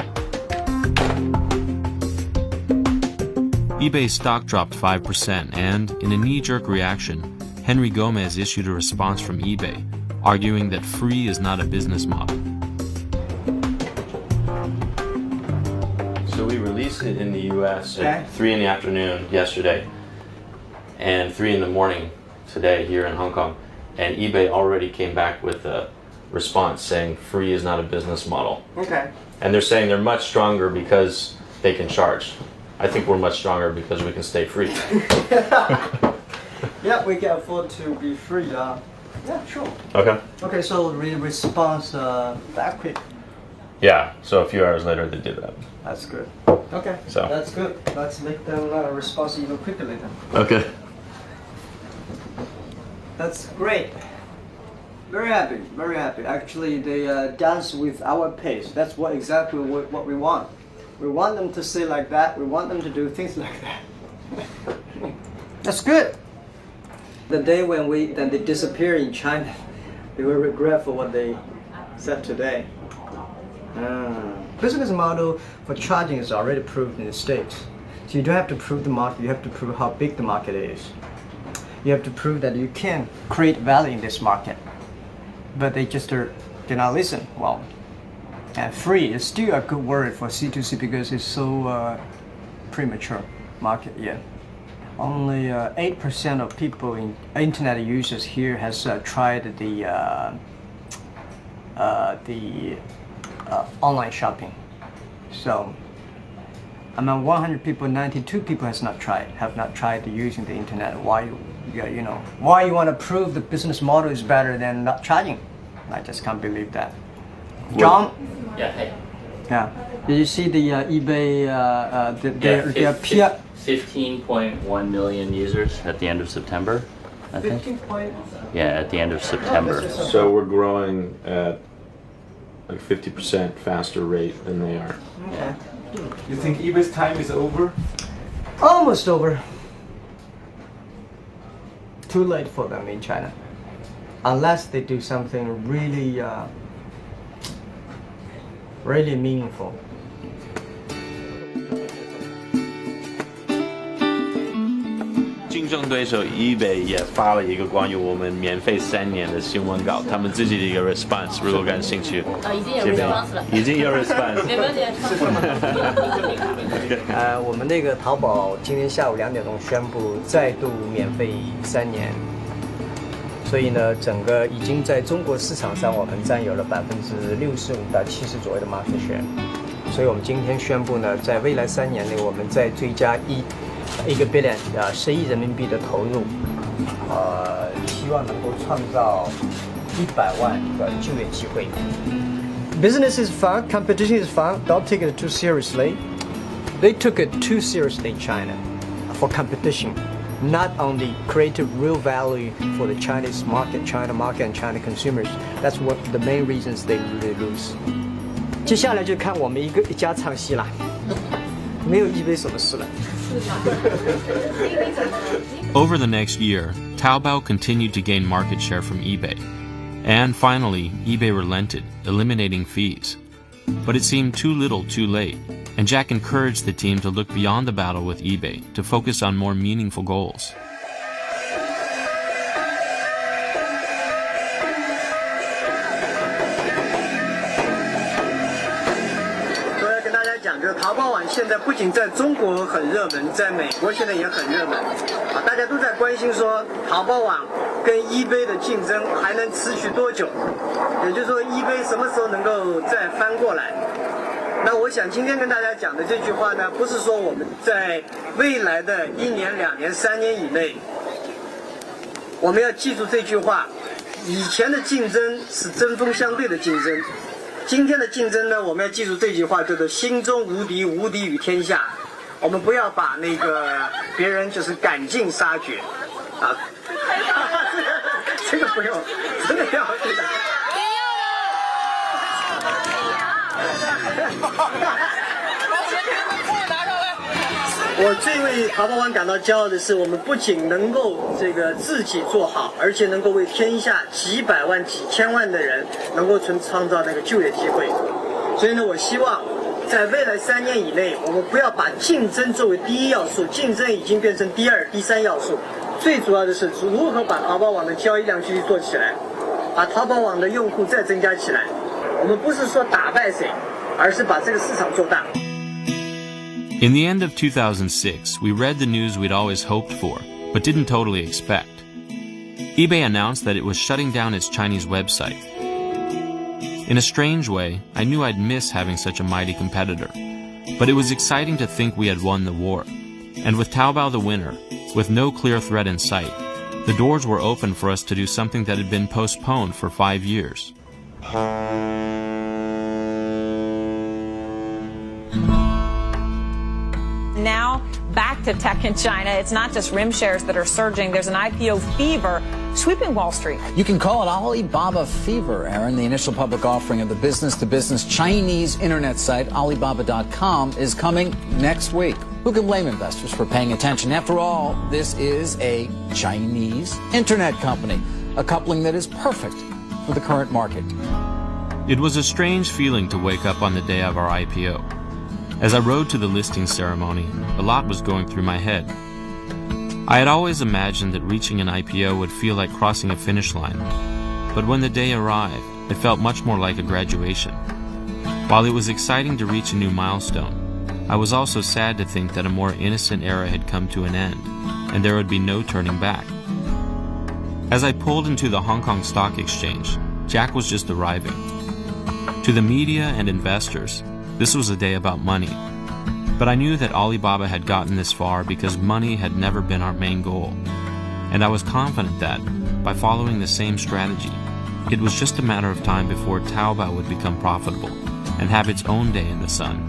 eBay's stock dropped 5%, and in a knee-jerk reaction, Henry Gomez issued a response from eBay, arguing that free is not a business model. So we released it in the US at 3 in the afternoon yesterday, and 3 in the morning today here in Hong Kong, and eBay already came back with a response saying free is not a business model. Okay. And they're saying they're much stronger because they can charge. I think we're much stronger because we can stay free. Yeah, we can afford to be free. Yeah, sure. Okay. Okay, so response that quick. Yeah, so a few hours later they did that. That's good. Okay, so that's good. Let's make them respond even quickly then. Okay. That's great. Very happy, very happy. Actually, they dance with our pace. That's exactly what we want. We want them to say like that. We want them to do things like that. That's good. The day when they disappear in China, they will regret for what they said today. Business model for charging is already proved in the States. So you don't have to prove the market. You have to prove how big the market is. You have to prove that you can create value in this market. But they just do not listen. Well, and free is still a good word for C2C because it's so premature market yet. Only 8% of people in internet users here has tried the online shopping. So among 100 people, 92 people have not tried using the internet. Why you want to prove the business model is better than not charging? I just can't believe that. John? Yeah, hey. Yeah. Did you see the eBay? Their 15.1 million users at the end of September, I think. 15. Yeah, at the end of September. So we're growing at like 50% faster rate than they are. Okay. You think eBay's time is over? Almost over. Too late for them in China. Unless they do something really, really meaningful. 竞争对手 eBay 也发了一个关于我们免费3年的新闻稿，他们自己的一个 response， 如果感兴趣。已经有 response 了。已经有 response。没问题。我们那个淘宝今天下午2点钟宣布再度免费3年，所以呢，整个已经在中国市场上我们占有了65%到70%左右的 market share， 所以我们今天宣布呢，在未来3年内，我们再追加1个 billion 10亿人民币的投入，希望能够创造100万个就业机会。Business is fun, competition is fun. Don't take it too seriously. They took it too seriously in China for competition, not only created real value for the Chinese market, China market, and China consumers. That's what the main reasons they really lose. 接下来就看我们一家唱戏啦，没有eBay什么事了。Over the next year, Taobao continued to gain market share from eBay. And finally, eBay relented, eliminating fees. But it seemed too little too late, and Jack encouraged the team to look beyond the battle with eBay to focus on more meaningful goals. 淘宝网现在不仅在中国很热门，在美国现在也很热门，大家都在关心说淘宝网跟eBay的竞争还能持续多久，也就是说eBay什么时候能够再翻过来。那我想今天跟大家讲的这句话呢，不是说我们在未来的1年、2年、3年以内，我们要记住这句话：以前的竞争是针锋相对的竞争。今天的竞争呢，我们要记住这句话，叫做心中无敌，无敌于天下。我们不要把那个别人就是赶尽杀绝，啊，这个不用，真的要这个。我最为淘宝网感到骄傲的是，我们不仅能够自己做好，而且能够为天下几百万、几千万的人能够创造那个就业机会。所以呢，我希望在未来3年以内，我们不要把竞争作为第一要素，竞争已经变成第2、第3要素。最主要的是如何把淘宝网的交易量继续做起来，把淘宝网的用户再增加起来。我们不是说打败谁，而是把这个市场做大。In the end of 2006, we read the news we'd always hoped for, but didn't totally expect. eBay announced that it was shutting down its Chinese website. In a strange way, I knew I'd miss having such a mighty competitor. But it was exciting to think we had won the war. And with Taobao the winner, with no clear threat in sight, the doors were open for us to do something that had been postponed for 5 years. Now, back to tech in China. It's not just RIM shares that are surging. There's an IPO fever sweeping Wall Street. You can call it Alibaba fever, Aaron. The initial public offering of the business-to-business Chinese internet site, Alibaba.com, is coming next week. Who can blame investors for paying attention? After all, this is a Chinese internet company, a coupling that is perfect for the current market. It was a strange feeling to wake up on the day of our IPO. As I rode to the listing ceremony, a lot was going through my head. I had always imagined that reaching an IPO would feel like crossing a finish line, but when the day arrived, it felt much more like a graduation. While it was exciting to reach a new milestone, I was also sad to think that a more innocent era had come to an end, and there would be no turning back. As I pulled into the Hong Kong Stock Exchange, Jack was just arriving. To the media and investors, this was a day about money. But I knew that Alibaba had gotten this far because money had never been our main goal. And I was confident that, by following the same strategy, it was just a matter of time before Taobao would become profitable and have its own day in the sun.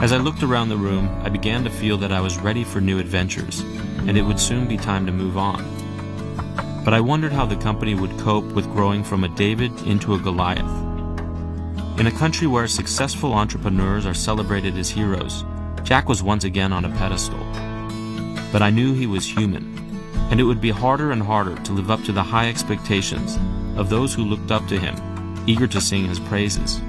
As I looked around the room, I began to feel that I was ready for new adventures, and it would soon be time to move on. But I wondered how the company would cope with growing from a David into a Goliath. In a country where successful entrepreneurs are celebrated as heroes, Jack was once again on a pedestal. But I knew he was human, and it would be harder and harder to live up to the high expectations of those who looked up to him, eager to sing his praises.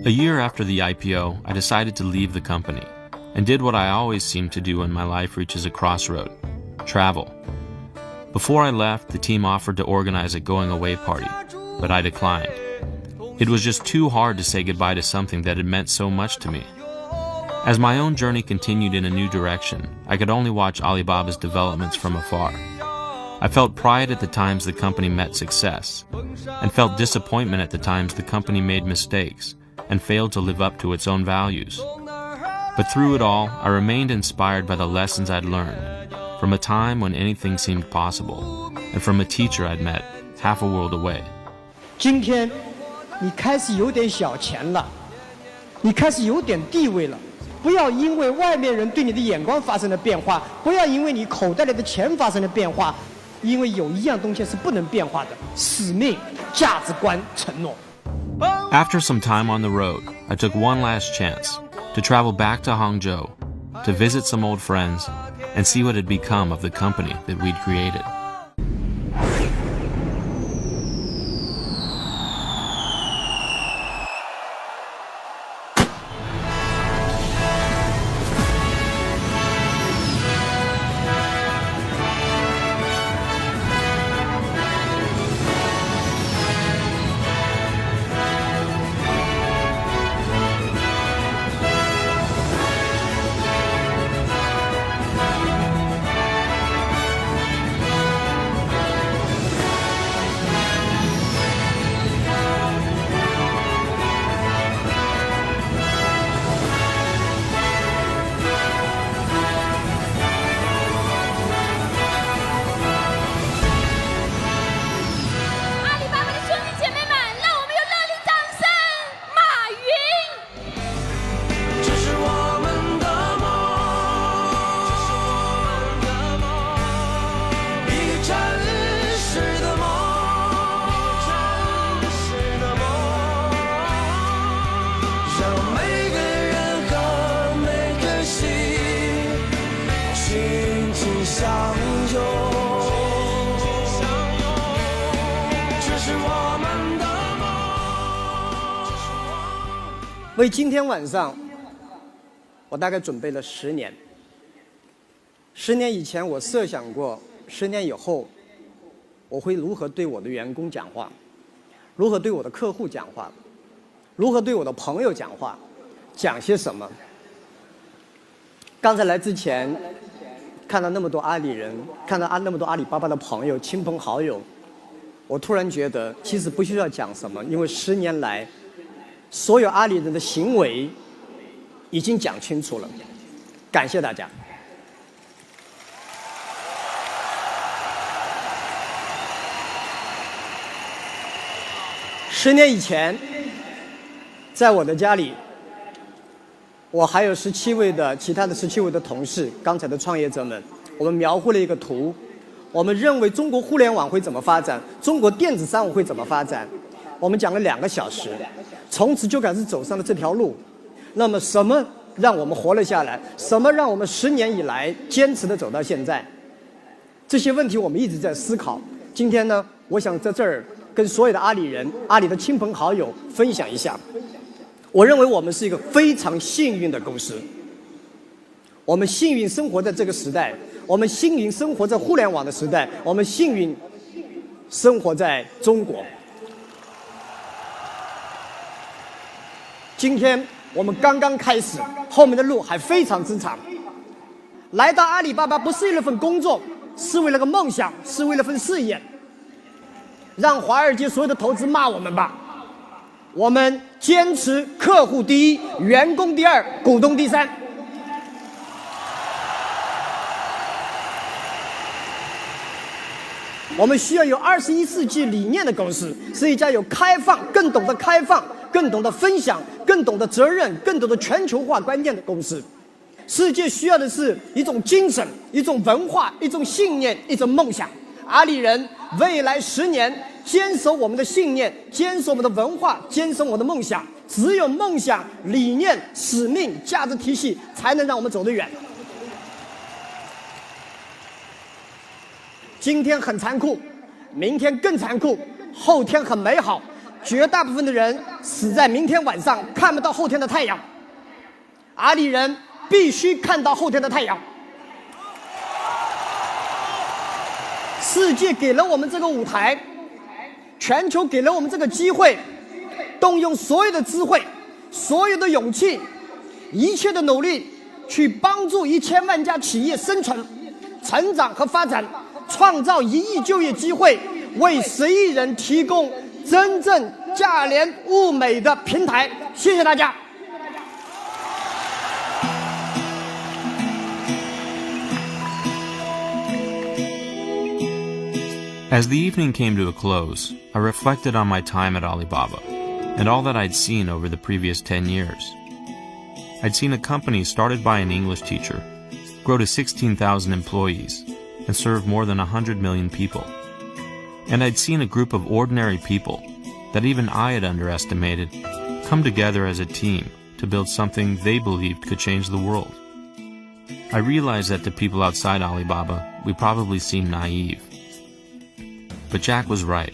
A year after the IPO, I decided to leave the company and did what I always seem to do when my life reaches a crossroad: travel. Before I left, the team offered to organize a going-away party, but I declined. It was just too hard to say goodbye to something that had meant so much to me. As my own journey continued in a new direction, I could only watch Alibaba's developments from afar. I felt pride at the times the company met success, and felt disappointment at the times the company made mistakes and failed to live up to its own values. But through it all, I remained inspired by the lessons I'd learned, from a time when anything seemed possible, and from a teacher I'd met half a world away. 今天你开始有点小钱了，你开始有点地位了，不要因为外面人对你的眼光发生了变化，不要因为你口袋里的钱发生了变化，因为有一样东西是不能变化的：使命、价值观、承诺。 After some time on the road, I took one last chance to travel back to Hangzhou, to visit some old friends, and see what had become of the company that we'd created. 紧紧相拥，这是我们的梦。为今天晚上，我大概准备了10年。10年以前，我设想过10年以后，我会如何对我的员工讲话，如何对我的客户讲话，如何对我的朋友讲话，讲些什么。刚才来之前，看到那么多阿里人，看到那么多阿里巴巴的朋友、亲朋好友，我突然觉得，其实不需要讲什么，因为10年来，所有阿里人的行为已经讲清楚了。感谢大家。10年以前，在我的家里，我还有其他的17位的同事，刚才的创业者们，我们描绘了一个图。我们认为中国互联网会怎么发展，中国电子商务会怎么发展。我们讲了2个小时，从此就开始走上了这条路。那么，什么让我们活了下来？什么让我们10年以来坚持的走到现在？这些问题我们一直在思考。今天呢，我想在这儿跟所有的阿里人、阿里的亲朋好友分享一下。我认为我们是一个非常幸运的公司。我们幸运生活在这个时代，我们幸运生活在互联网的时代，我们幸运生活在中国。今天我们刚刚开始，后面的路还非常之长。来到阿里巴巴不是为了份工作，是为了个梦想，是为了份事业。让华尔街所有的投资骂我们吧，我们坚持客户第一，员工第二，股东第三。我们需要有21世纪理念的公司，是一家有开放、更懂得开放、更懂得分享、更懂得责任、更懂得全球化观念的公司。世界需要的是一种精神、一种文化、一种信念、一种梦想。阿里人未来10年坚守我们的信念，坚守我们的文化，坚守我们的梦想。只有梦想、理念、使命、价值体系，才能让我们走得远。今天很残酷，明天更残酷，后天很美好。绝大部分的人死在明天晚上，看不到后天的太阳。阿里人必须看到后天的太阳。世界给了我们这个舞台，全球给了我们这个机会，动用所有的智慧、所有的勇气、一切的努力，去帮助1000万家企业生存、成长和发展，创造1亿就业机会，为10亿人提供真正价廉物美的平台。谢谢大家。As the evening came to a close, I reflected on my time at Alibaba and all that I'd seen over the previous 10 years. I'd seen a company started by an English teacher grow to 16,000 employees and serve more than 100 million people. And I'd seen a group of ordinary people that even I had underestimated come together as a team to build something they believed could change the world. I realized that to people outside Alibaba, we probably seemed naive. But Jack was right.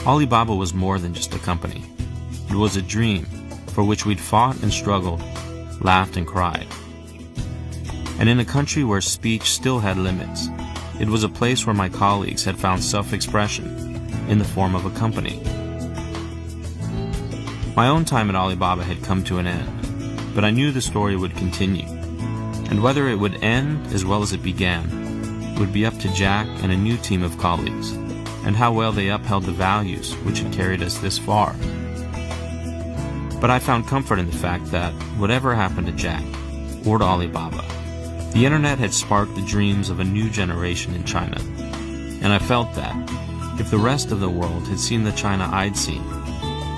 Alibaba was more than just a company. It was a dream for which we'd fought and struggled, laughed and cried. And in a country where speech still had limits, it was a place where my colleagues had found self-expression in the form of a company. My own time at Alibaba had come to an end, but I knew the story would continue. And whether it would end as well as it began would be up to Jack and a new team of colleagues, and how well they upheld the values which had carried us this far. But I found comfort in the fact that, whatever happened to Jack, or to Alibaba, the internet had sparked the dreams of a new generation in China. And I felt that, if the rest of the world had seen the China I'd seen,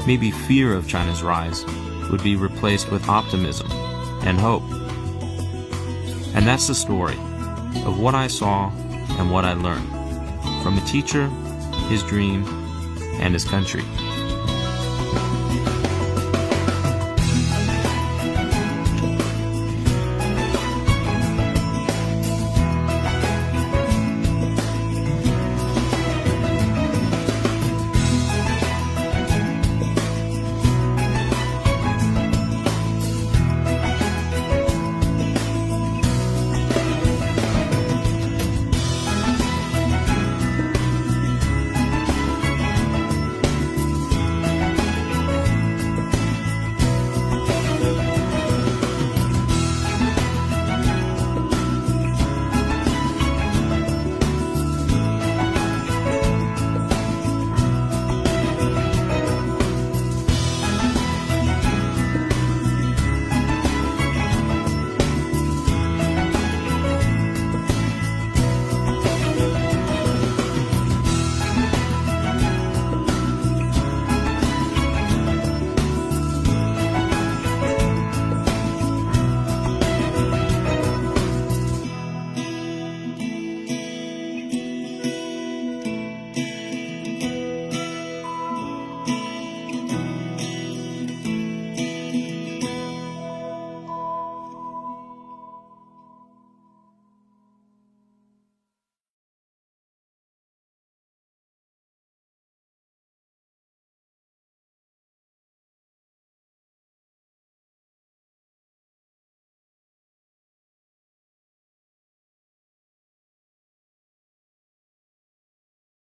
maybe fear of China's rise would be replaced with optimism and hope. And that's the story of what I saw and what I learned from a teacher, his dream, and his country.